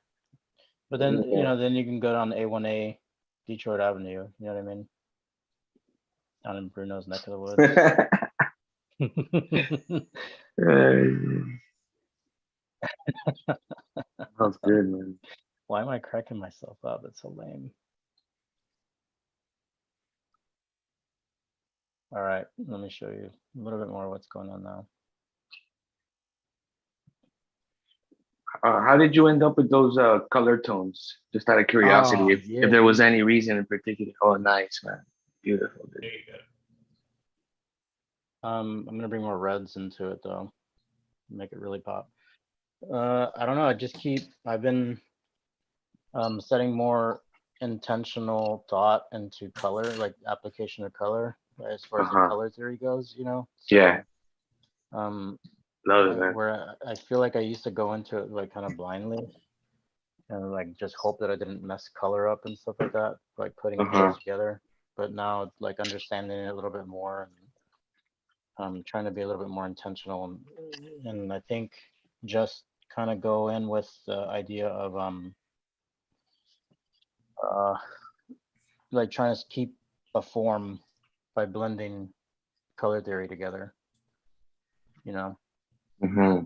But then, then you can go down A1A, Detroit Avenue. You know what I mean? Down in Bruno's neck of the woods. Sounds good, man. Why am I cracking myself up? That's so lame. All right, let me show you a little bit more of what's going on now. How did you end up with those color tones? Just out of curiosity, if there was any reason in particular. Oh, nice, man. Beautiful. Dude. There you go. I'm gonna bring more reds into it though, make it really pop. I don't know. I've been setting more intentional thought into color, like application of color, as far as the color theory goes. So, yeah. Love it, man. Where I feel like I used to go into it like kind of blindly and like just hope that I didn't mess color up and stuff like that, like putting colors together. But now like understanding it a little bit more and trying to be a little bit more intentional. And I think just kind of go in with the idea of like trying to keep a form by blending color theory together. You know, Mm-hmm.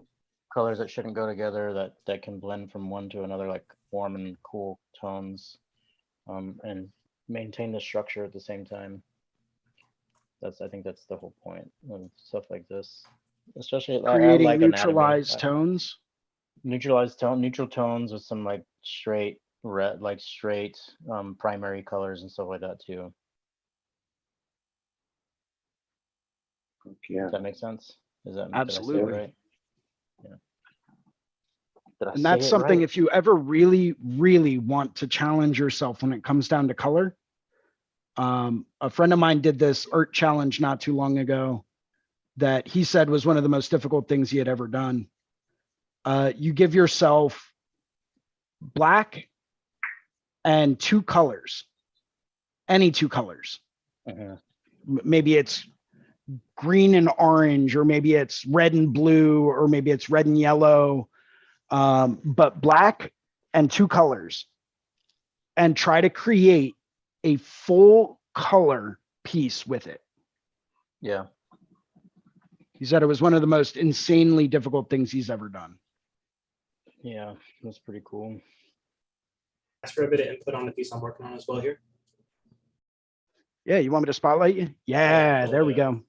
colors that shouldn't go together that can blend from one to another, like warm and cool tones, and maintain the structure at the same time. I think that's the whole point of stuff like this. Especially I Creating like anatomy. neutralized tones. Neutral tones with some like straight red, like straight primary colors and stuff like that too. Yeah. Does that make sense? Did I say it Absolutely. right? Yeah. Did I And say that's it something, right? if you ever really, really want to challenge yourself when it comes down to color. A friend of mine did this art challenge not too long ago that he said was one of the most difficult things he had ever done. You give yourself black and two colors, any two colors. Mhm. Maybe it's green and orange, or maybe it's red and blue, or maybe it's red and yellow, but black and two colors, and try to create a full color piece with it. Yeah. He said it was one of the most insanely difficult things he's ever done. Yeah, that's pretty cool. Ask for a bit of input on the piece I'm working on as well here. Yeah, you want me to spotlight you? Yeah, cool, there we yeah. go.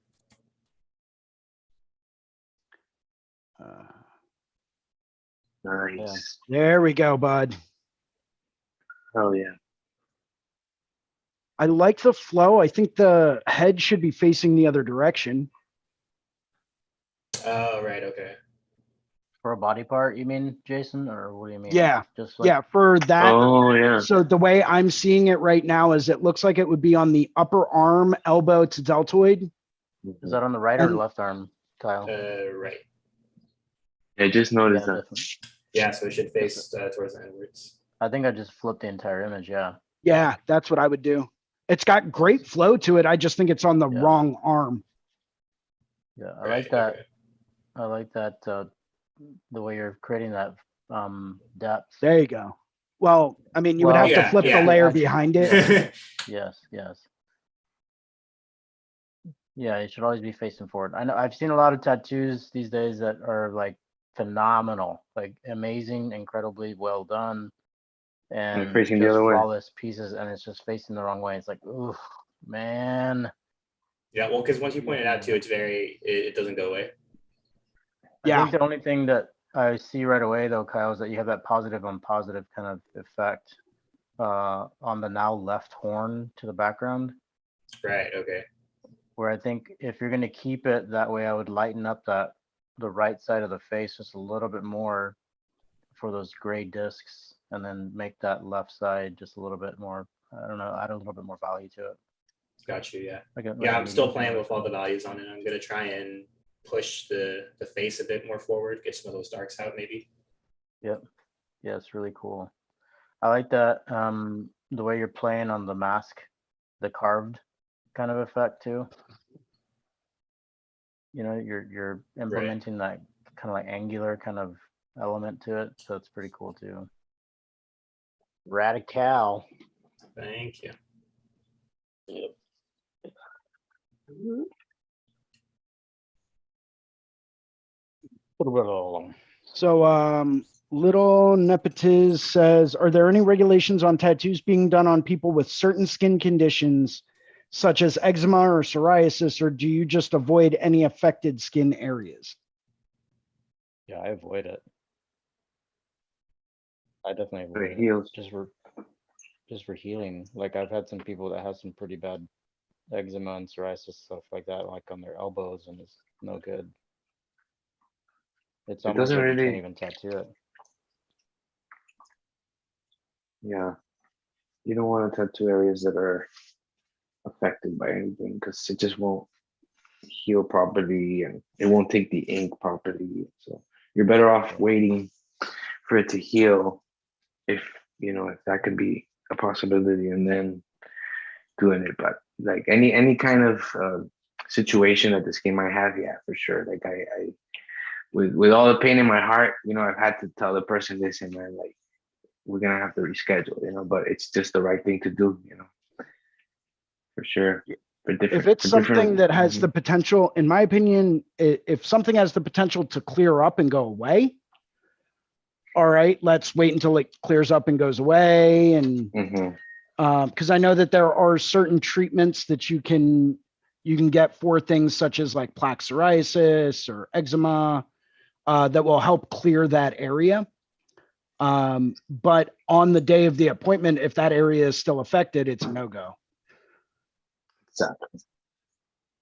Nice. There we go, bud. Oh yeah. I like the flow. I think the head should be facing the other direction. Oh, right. Okay. For a body part, you mean, Jason, or what do you mean? Yeah. Just like, Yeah, for that. Oh yeah. So the way I'm seeing it right now is it looks like it would be on the upper arm, elbow to deltoid. is that on the right or And- left arm, Kyle? Right. I just noticed Yeah, that. definitely. Yeah, so it should face towards the inwards. I think I just flipped the entire image. Yeah. Yeah, that's what I would do. It's got great flow to it. I just think it's on the Yeah. wrong arm. Yeah, I Right, like that. okay. I like that the way you're creating that depth. There you go. Well, I mean, you would Well, have to yeah, flip yeah. the layer I- behind it. Yes, yes. Yeah, it should always be facing forward. I know I've seen a lot of tattoos these days that are like phenomenal, like amazing, incredibly well done, and facing the just other way. flawless pieces, and it's just facing the wrong way. It's like, ooh, man. Yeah, well, because once you point it out too, it doesn't go away. Yeah. I think the only thing that I see right away though, Kyle, is that you have that positive on positive kind of effect on the now left horn to the background. Right. Okay. Where I think if you're going to keep it that way, I would lighten up the right side of the face just a little bit more for those gray discs, and then make that left side just a little bit more, I don't know, add a little bit more value to it. Got you. Yeah. Like Yeah, I'm still medium playing color. with all the values on it. I'm gonna try and push the face a bit more forward, get some of those darks out, maybe. Yep. Yeah, it's really cool. I like that the way you're playing on the mask, the carved kind of effect too. You know, you're implementing that kind of like angular kind of element to it, so it's pretty cool too. Radical. Thank you. Yep. So, Little Nepetiz says, are there any regulations on tattoos being done on people with certain skin conditions, such as eczema or psoriasis, or do you just avoid any affected skin areas? Yeah, I avoid it. I definitely For avoid it. heels. Just for healing. Like I've had some people that have some pretty bad eczema and psoriasis, stuff like that, like on their elbows, and it's no good. It's It almost doesn't like you really- can't even tattoo it. Yeah. You don't want to tattoo areas that are affected by anything because it just won't heal properly and it won't take the ink properly. So you're better off waiting for it to heal if that could be a possibility, and then doing it. But like any kind of situation that the skin might have, yeah, for sure. Like I with all the pain in my heart, I've had to tell the person, listen, man, like we're gonna have to reschedule, but it's just the right thing to do. for sure. For different, If it's for something different, that has mhm. the potential, in my opinion, if something has the potential to clear up and go away, all right, let's wait until it clears up and goes away. And Mhm. because I know that there are certain treatments that you can get for things such as like plaque psoriasis or eczema that will help clear that area. But on the day of the appointment, if that area is still affected, it's a no-go. Exactly.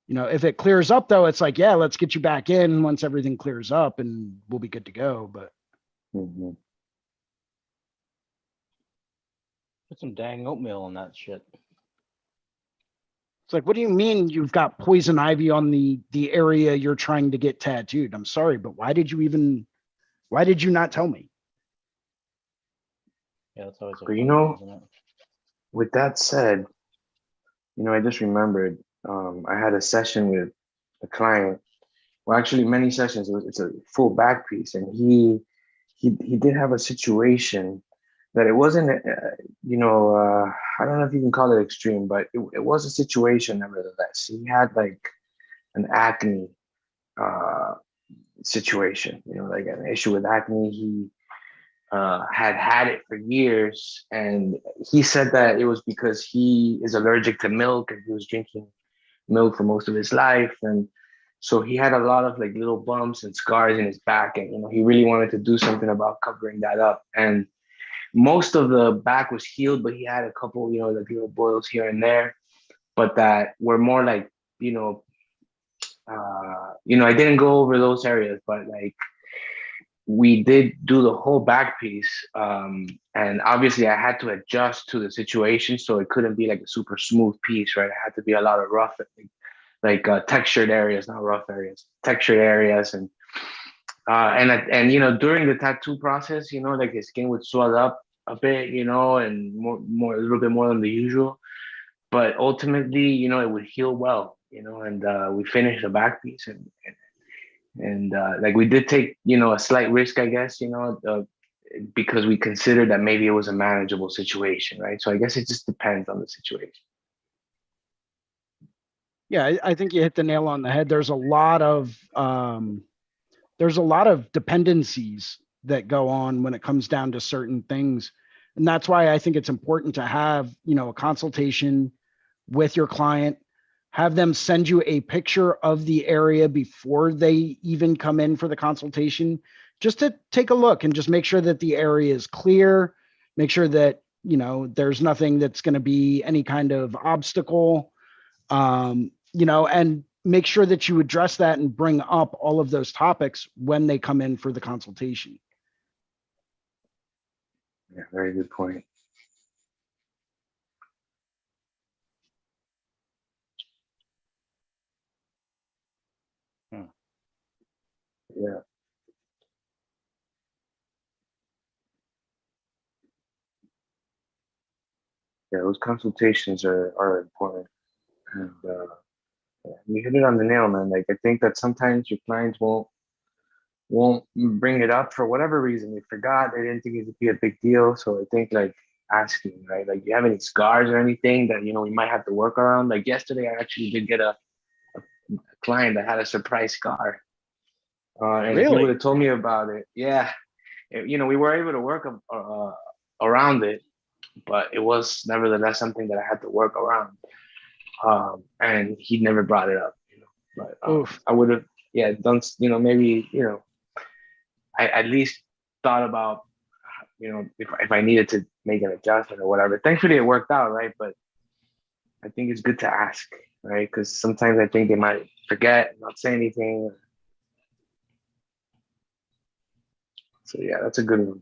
You know, if it clears up though, it's like, yeah, let's get you back in once everything clears up and we'll be good to go. But Mhm. Put some dang oatmeal in that shit. it's like, what do you mean you've got poison ivy on the area you're trying to get tattooed? I'm sorry, but why did you not tell me? Yeah, that's always a But fun one, isn't it? with that said, I just remembered I had a session with a client. Well, actually, many sessions. It's a full back piece, and he did have a situation that it wasn't, I don't know if you can call it extreme, but it was a situation nevertheless. He had like an acne uh, situation, like an issue with acne. He had it for years, and he said that it was because he is allergic to milk and he was drinking milk for most of his life, and so he had a lot of like little bumps and scars in his back, and he really wanted to do something about covering that up. And most of the back was healed, but he had a couple, like little boils here and there, but that were more like, I didn't go over those areas, but like we did do the whole back piece. And obviously I had to adjust to the situation. So it couldn't be like a super smooth piece, right? It had to be a lot of rough, like textured areas, not rough areas, textured areas. And during the tattoo process, like his skin would swell up a bit, and more, a little bit more than the usual. But ultimately, it would heal well, and we finished the back piece, and like we did take, a slight risk, I guess, because we considered that maybe it was a manageable situation, right? So I guess it just depends on the situation. Yeah, I think you hit the nail on the head. There's a lot of dependencies that go on when it comes down to certain things. And that's why I think it's important to have, a consultation with your client, have them send you a picture of the area before they even come in for the consultation, just to take a look and just make sure that the area is clear, make sure that, there's nothing that's going to be any kind of obstacle, and make sure that you address that and bring up all of those topics when they come in for the consultation. Yeah, very good point. Yeah. Yeah, those consultations are important. And yeah, you hit it on the nail, man. Like I think that sometimes your clients won't bring it up for whatever reason. They forgot, they didn't think it would be a big deal. So I think like asking, right? Like, do you have any scars or anything that we might have to work around? Like yesterday I actually did get a client that had a surprise scar. And if he would Really? have told me about it, yeah, we were able to work around it, but it was nevertheless something that I had to work around. And he never brought it up, but Oof. I would have, yeah, done, maybe, I at least thought about, if I needed to make an adjustment or whatever. Thankfully, it worked out, right? But I think it's good to ask, right? Because sometimes I think they might forget, not say anything. So yeah, that's a good one.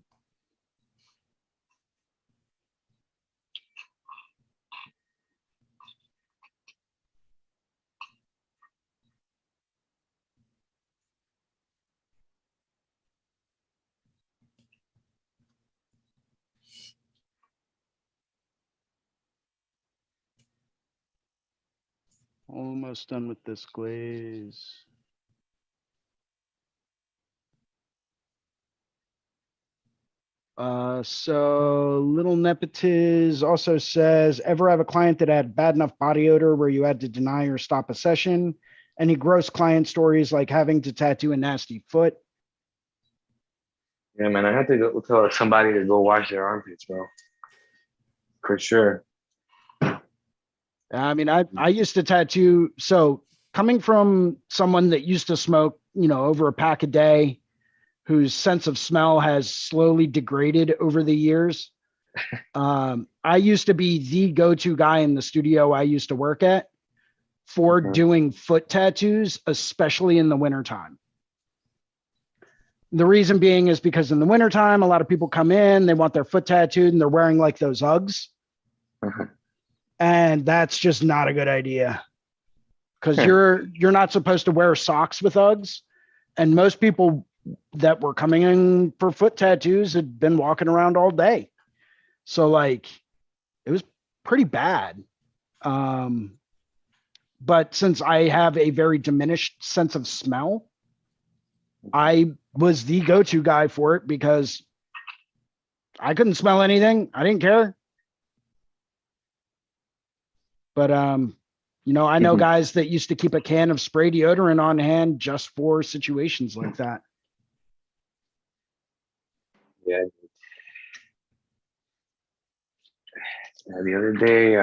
Almost done with this glaze. So Little Nepotiz also says, ever have a client that had bad enough body odor where you had to deny or stop a session? Any gross client stories like having to tattoo a nasty foot? Yeah, man, I had to go tell somebody to go wash their armpits, bro. For sure. I mean, I used to tattoo. So coming from someone that used to smoke, over a pack a day, whose sense of smell has slowly degraded over the years. I used to be the go-to guy in the studio I used to work at for doing foot tattoos, especially in the wintertime. The reason being is because in the wintertime, a lot of people come in, they want their foot tattooed and they're wearing like those Uggs. And that's just not a good idea. Because you're not supposed to wear socks with Uggs. And most people that were coming in for foot tattoos had been walking around all day. So like it was pretty bad. But since I have a very diminished sense of smell, I was the go-to guy for it because I couldn't smell anything. I didn't care. But I know guys that used to keep a can of spray deodorant on hand just for situations like that. Yeah. The other day,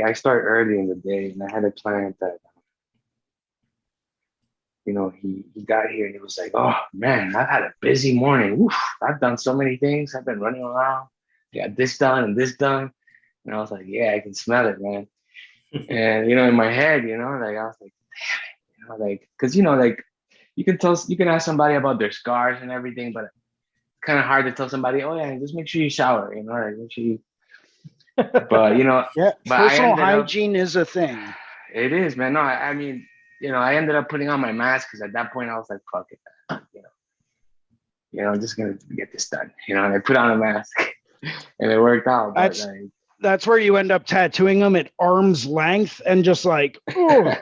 I start early in the day, and I had a client that, he got here and he was like, "Oh man, I've had a busy morning. Oof, I've done so many things. I've been running around. I got this done and this done." And I was like, "Yeah, I can smell it, man." And in my head, like I was like, "Damn it," because like you can ask somebody about their scars and everything, but kind of hard to tell somebody, "Oh yeah, just make sure you shower," like make sure you. But yeah, but personal hygiene is a thing. It is, man. No, I mean, I ended up putting on my mask because at that point I was like, "Fuck it," I'm just gonna get this done, and I put on a mask, and it worked out. But that's where you end up tattooing them at arm's length and just like, oh.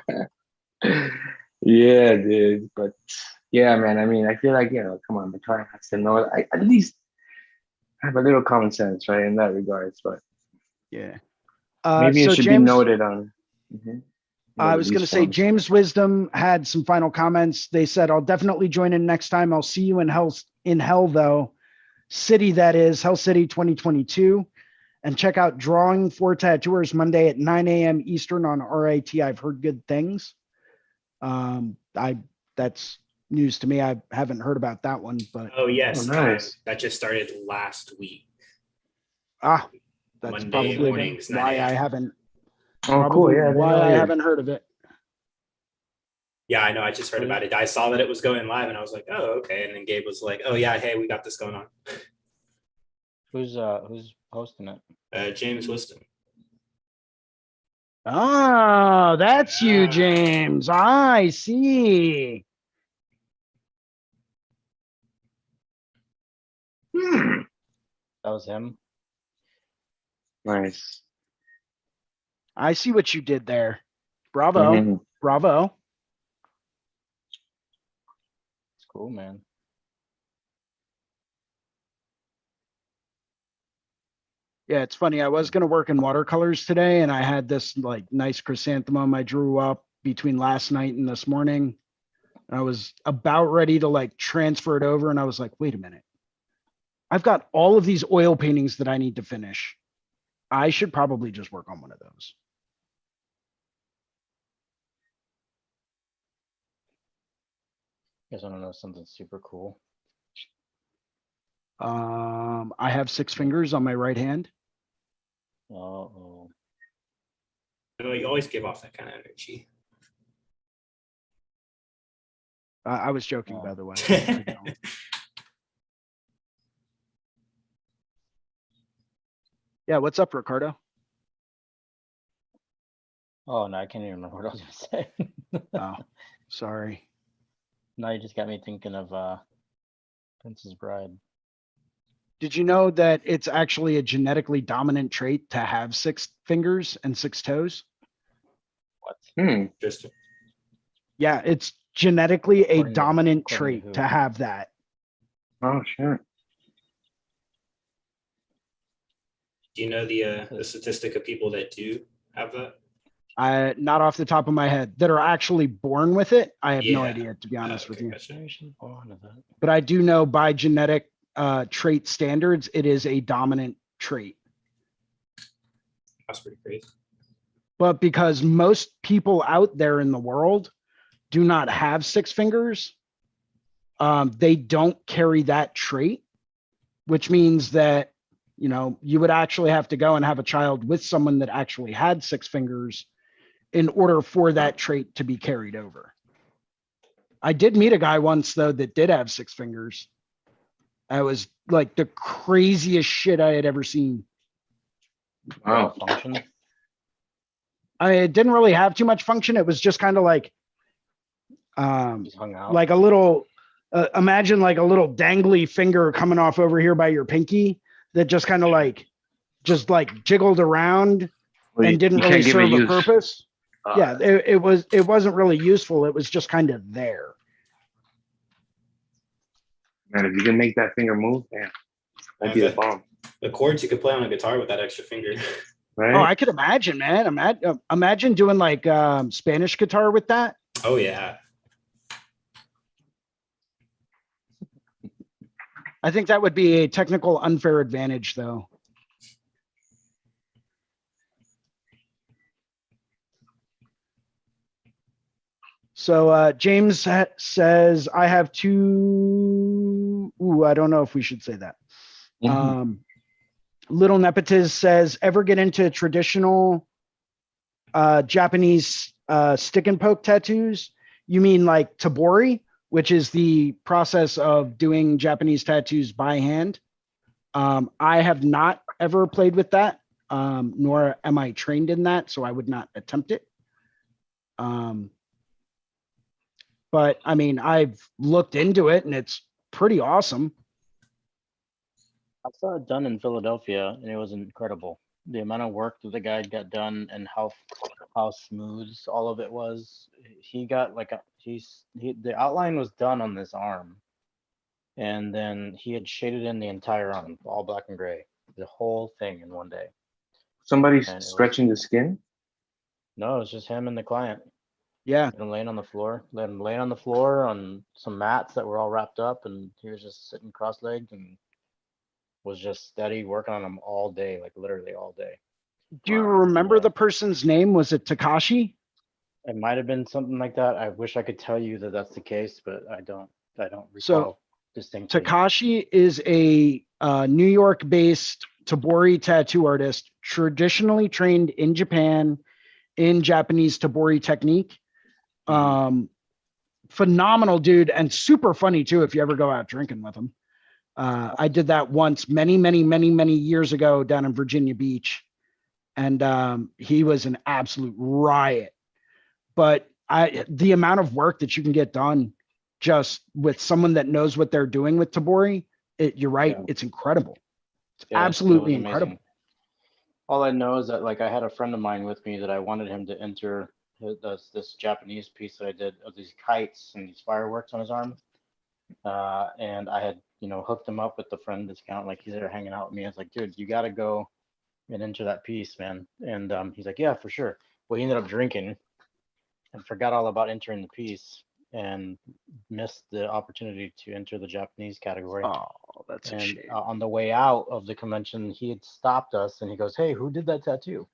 Yeah, dude. But yeah, man. I mean, I feel like come on, the client has to know. I at least have a little common sense, right, in that regards. But yeah, maybe so it should James, be noted on. I was going to say, James Wisdom had some final comments. They said, "I'll definitely join in next time. I'll see you in hell though. City, that is Hell City 2022. And check out Drawing for Tattooers Monday at 9 a.m. Eastern on RIT. I've heard good things." That's news to me. I haven't heard about that one, but oh yes, nice. That just started last week. That's Monday probably mornings, why I haven't. Oh, cool. Yeah, why I haven't heard of it. Yeah, I know. I just heard about it. I saw that it was going live, and I was like, "Oh, okay." And then Gabe was like, "Oh yeah, hey, we got this going on." Who's hosting it? James Wisdom. Oh, that's you, James. I see. That was him. Nice. I see what you did there. Bravo. Bravo. It's cool, man. Yeah, it's funny. I was going to work in watercolors today, and I had this like nice chrysanthemum I drew up between last night and this morning. And I was about ready to like transfer it over, and I was like, wait a minute. I've got all of these oil paintings that I need to finish. I should probably just work on one of those. You guys want to know something super cool? I have 6 fingers on my right hand. Oh. You always give off that kind of energy. I was joking, by the way. Yeah, what's up, Ricardo? Oh no, I can't even remember what I was gonna say. Oh, sorry. Now you just got me thinking of Princess Bride. Did you know that it's actually a genetically dominant trait to have 6 fingers and 6 toes? What? Interesting. Yeah, it's genetically a According to- dominant according to trait who? to have that. Oh, sure. Do you know the statistic of people that do have that? Not off the top of my head that are actually born with it. I have no Yeah. idea, to be honest with Okay, you. gotcha. But I do know by genetic trait standards, it is a dominant trait. That's pretty crazy. But because most people out there in the world do not have six fingers, they don't carry that trait, which means that, you know, you would actually have to go and have a child with someone that actually had six fingers in order for that trait to be carried over. I did meet a guy once, though, that did have six fingers. That was like the craziest shit I had ever seen. Wow. Function. I mean, it didn't really have too much function. It was just kind of like, Just hung out. like a little, imagine like a little dangly finger coming off over here by your pinky that just kind of like, jiggled around Well, and didn't you really can't give it serve a use. purpose. Yeah, it wasn't really useful. It was just kind of there. Man, if you can make that finger move, yeah, that'd be the bomb, The chords you could play on a guitar with that extra finger. right? Oh, I could imagine, man. Imagine doing like Spanish guitar with that. Oh yeah. I think that would be a technical unfair advantage, though. So James says, I have two. Ooh, I don't know if we should say that. Little Nepotiz says, ever get into traditional Japanese stick and poke tattoos? You mean like tabori, which is the process of doing Japanese tattoos by hand? I have not ever played with that, nor am I trained in that, so I would not attempt it. But I mean, I've looked into it and it's pretty awesome. I saw it done in Philadelphia, and it was incredible. The amount of work that the guy got done and how smooth all of it was. He got like the outline was done on this arm, and then he had shaded in the entire arm, all black and gray, the whole thing in one day. Somebody's And stretching the skin. No, it was just him and the client. Yeah. Let him laying on the floor. Let him lay on the floor on some mats that were all wrapped up, and he was just sitting cross-legged and was just steady working on them all day, like literally all day. Do you remember the person's name? Was it Takashi? It might have been something like that. I wish I could tell you that that's the case, but I don't recall So, distinctly. Takashi is a New York-based tabori tattoo artist, traditionally trained in Japan in Japanese tabori technique. Phenomenal dude and super funny too if you ever go out drinking with him. I did that once many years ago down in Virginia Beach, and he was an absolute riot. But the amount of work that you can get done just with someone that knows what they're doing with tabori, you're right, it's incredible. It's absolutely incredible. All I know is that like I had a friend of mine with me that I wanted him to enter this Japanese piece that I did of these kites and these fireworks on his arm. And I had, hooked him up with the friend discount. Like he's there hanging out with me. I was like, dude, you got to go and enter that piece, man. And he's like, yeah, for sure. Well, he ended up drinking and forgot all about entering the piece and missed the opportunity to enter the Japanese category. Oh, that's a shame. On the way out of the convention, he had stopped us and he goes, hey, who did that tattoo?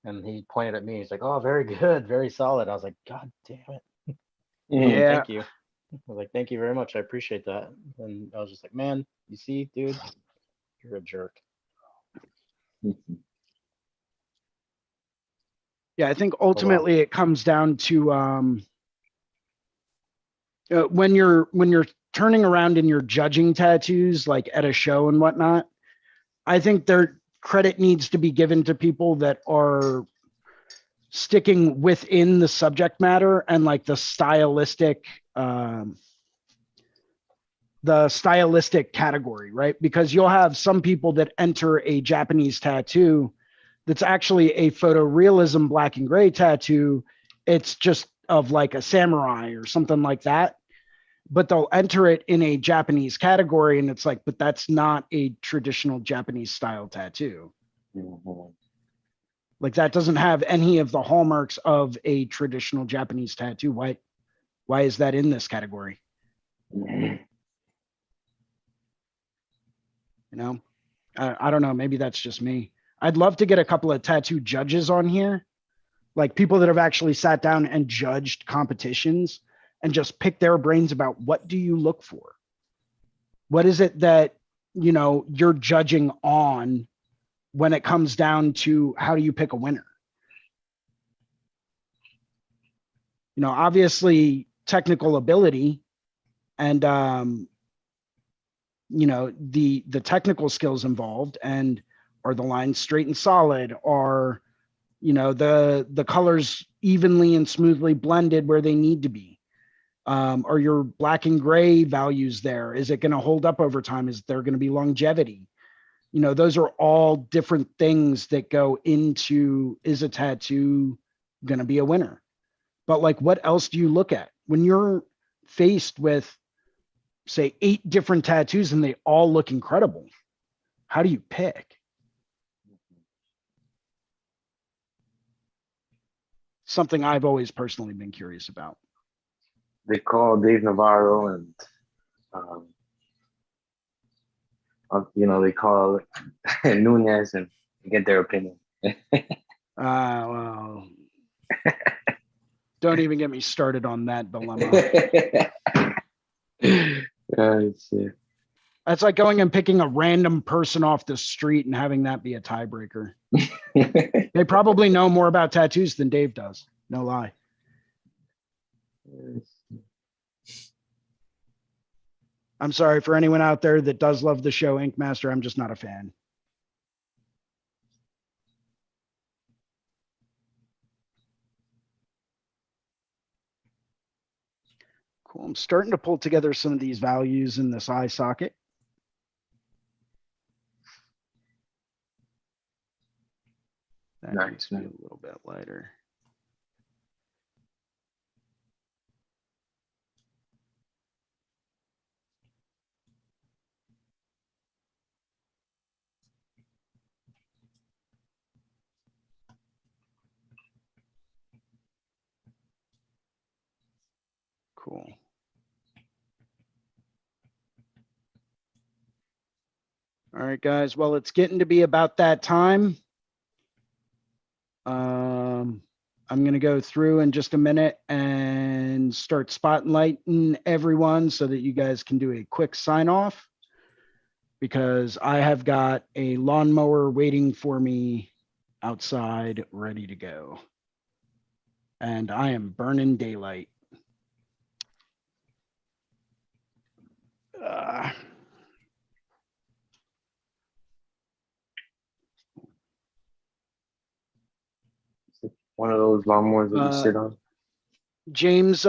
And he pointed at me. He's like, oh, very good, very solid. I was like, God damn it. Yeah. Thank you. I was like, thank you very much. I appreciate that. And I was just like, man, you see, dude, you're a jerk. Yeah, I think ultimately it comes down to when you're turning around and you're judging tattoos like at a show and whatnot, I think their credit needs to be given to people that are sticking within the subject matter and like the stylistic category, right? Because you'll have some people that enter a Japanese tattoo that's actually a photorealism black and gray tattoo. It's just of like a samurai or something like that. but they'll enter it in a Japanese category. And it's like, but that's not a traditional Japanese style tattoo. Mhm. Like that doesn't have any of the hallmarks of a traditional Japanese tattoo. Why is that in this category? Mhm. You know, I don't know. Maybe that's just me. I'd love to get a couple of tattoo judges on here, like people that have actually sat down and judged competitions and just pick their brains about what do you look for? What is it that, you know, you're judging on when it comes down to how do you pick a winner? You know, obviously technical ability and, you know, the technical skills involved, and are the lines straight and solid? Are, you know, the colors evenly and smoothly blended where they need to be? Are your black and gray values there? Is it going to hold up over time? Is there going to be longevity? You know, those are all different things that go into, is a tattoo going to be a winner? But like, what else do you look at when you're faced with, say, 8 different tattoos and they all look incredible? How do you pick? Something I've always personally been curious about. They call Dave Navarro and you know, they call Nunez and get their opinion. Well, don't even get me started on that dilemma. That's like going and picking a random person off the street and having that be a tiebreaker. They probably know more about tattoos than Dave does. No lie. I'm sorry for anyone out there that does love the show Ink Master. I'm just not a fan. Cool. I'm starting to pull together some of these values in this eye socket. That Nice, needs to be man. a little bit lighter. Cool. All right, guys. Well, it's getting to be about that time. I'm going to go through in just a minute and start spotlighting everyone so that you guys can do a quick sign off, because I have got a lawnmower waiting for me outside ready to go. And I am burning daylight. One of those lawnmowers that you sit on. James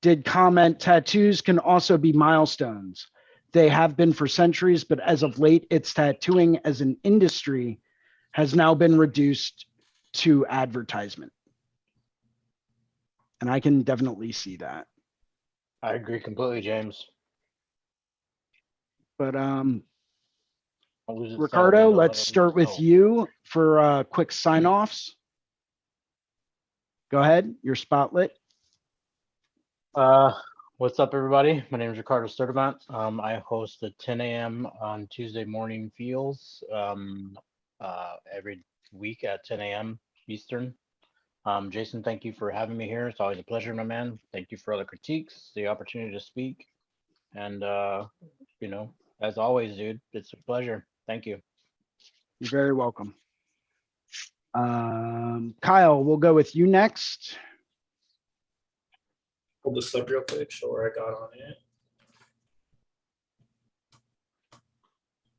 did comment, tattoos can also be milestones. They have been for centuries, but as of late, it's tattooing as an industry has now been reduced to advertisement. And I can definitely see that. I agree completely, James. But I'll lose it Ricardo, Saturday, let's start with you for quick sign-offs. Go ahead, your spotlight. What's up, everybody? My name is Ricardo Sturtevant. I host the 10 a.m. on Tuesday morning feels every week at 10 a.m. Eastern. Jason, thank you for having me here. It's always a pleasure, my man. Thank you for all the critiques, the opportunity to speak. And, you know, as always, dude, it's a pleasure. Thank you. You're very welcome. Kyle, we'll go with you next. Pull this up real quick, show where I got on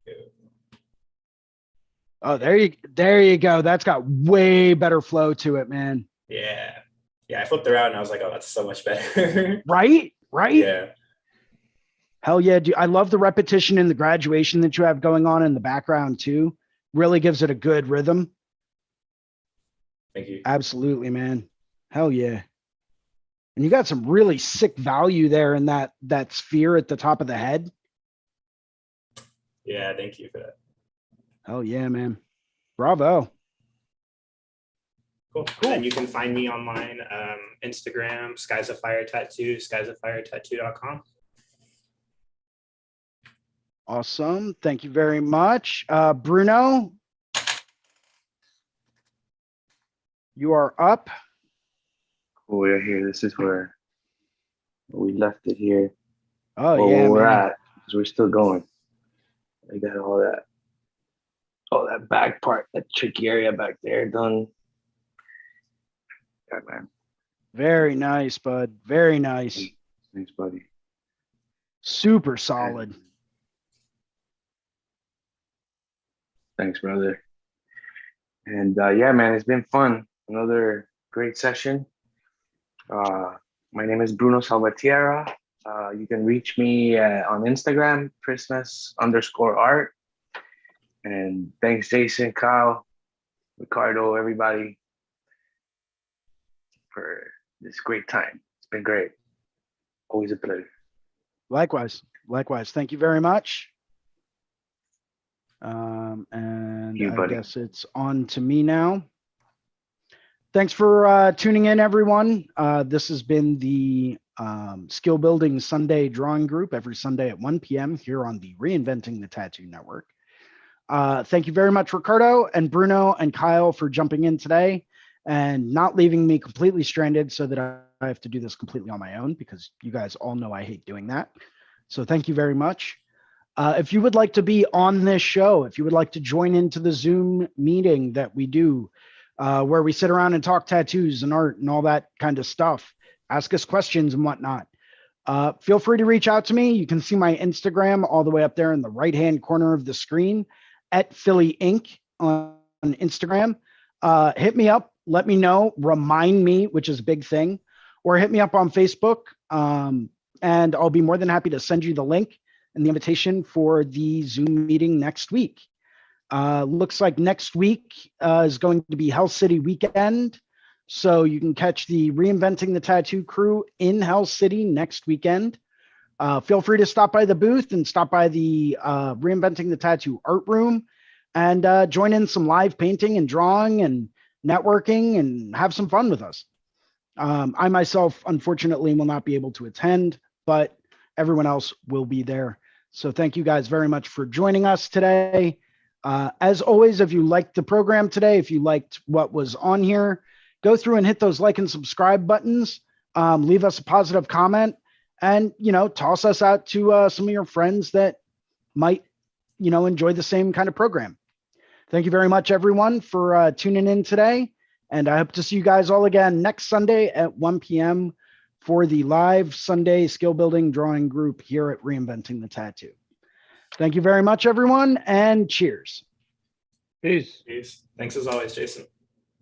it. Oh, there you go. That's got way better flow to it, man. Yeah. Yeah, I flipped around and I was like, oh, that's so much better. Right? Yeah. Hell yeah, dude. I love the repetition and the graduation that you have going on in the background too. Really gives it a good rhythm. Thank you. Absolutely, man. Hell yeah. And you got some really sick value there in that sphere at the top of the head. Yeah, thank you for that. Hell yeah, man. Bravo. Cool. And then you can find me online, Instagram, Skies of Fire Tattoo, skiesoffiretatattoo.com. Awesome. Thank you very much. Bruno, you are up. Cool, we're here. This is where we left it here. Oh, Well, yeah, where we're man. at, because we're still going. I got all that back part, that tricky area back there done. Yeah, man. Very nice, bud. Very nice. Thanks, buddy. Super solid. Thanks, brother. And yeah, man, it's been fun. Another great session. My name is Bruno Salvatierra. You can reach me on Instagram, Christmas_art. And thanks, Jason, Kyle, Ricardo, everybody, for this great time. It's been great. Always a pleasure. Likewise. Likewise. Thank you very much. And You, I buddy. guess it's on to me now. Thanks for tuning in, everyone. This has been the Skill Building Sunday Drawing Group every Sunday at 1 p.m. here on the Reinventing the Tattoo Network. Thank you very much, Ricardo and Bruno and Kyle, for jumping in today and not leaving me completely stranded so that I have to do this completely on my own, because you guys all know I hate doing that. So thank you very much. If you would like to be on this show, if you would like to join into the Zoom meeting that we do, where we sit around and talk tattoos and art and all that kind of stuff, ask us questions and whatnot, feel free to reach out to me. You can see my Instagram all the way up there in the right-hand corner of the screen at Philly Inc. on Instagram. Hit me up, let me know, remind me, which is a big thing, or hit me up on Facebook, and I'll be more than happy to send you the link and the invitation for the Zoom meeting next week. Looks like next week is going to be Hell City weekend. So you can catch the Reinventing the Tattoo crew in Hell City next weekend. Feel free to stop by the booth and stop by the Reinventing the Tattoo art room and join in some live painting and drawing and networking and have some fun with us. I myself, unfortunately, will not be able to attend, but everyone else will be there. So thank you guys very much for joining us today. As always, if you liked the program today, if you liked what was on here, go through and hit those like and subscribe buttons. Leave us a positive comment, and toss us out to some of your friends that might enjoy the same kind of program. Thank you very much, everyone, for tuning in today, and I hope to see you guys all again next Sunday at 1 p.m. for the live Sunday skill building drawing group here at Reinventing the Tattoo. Thank you very much, everyone, and cheers. Peace. Peace. Thanks as always, Jason.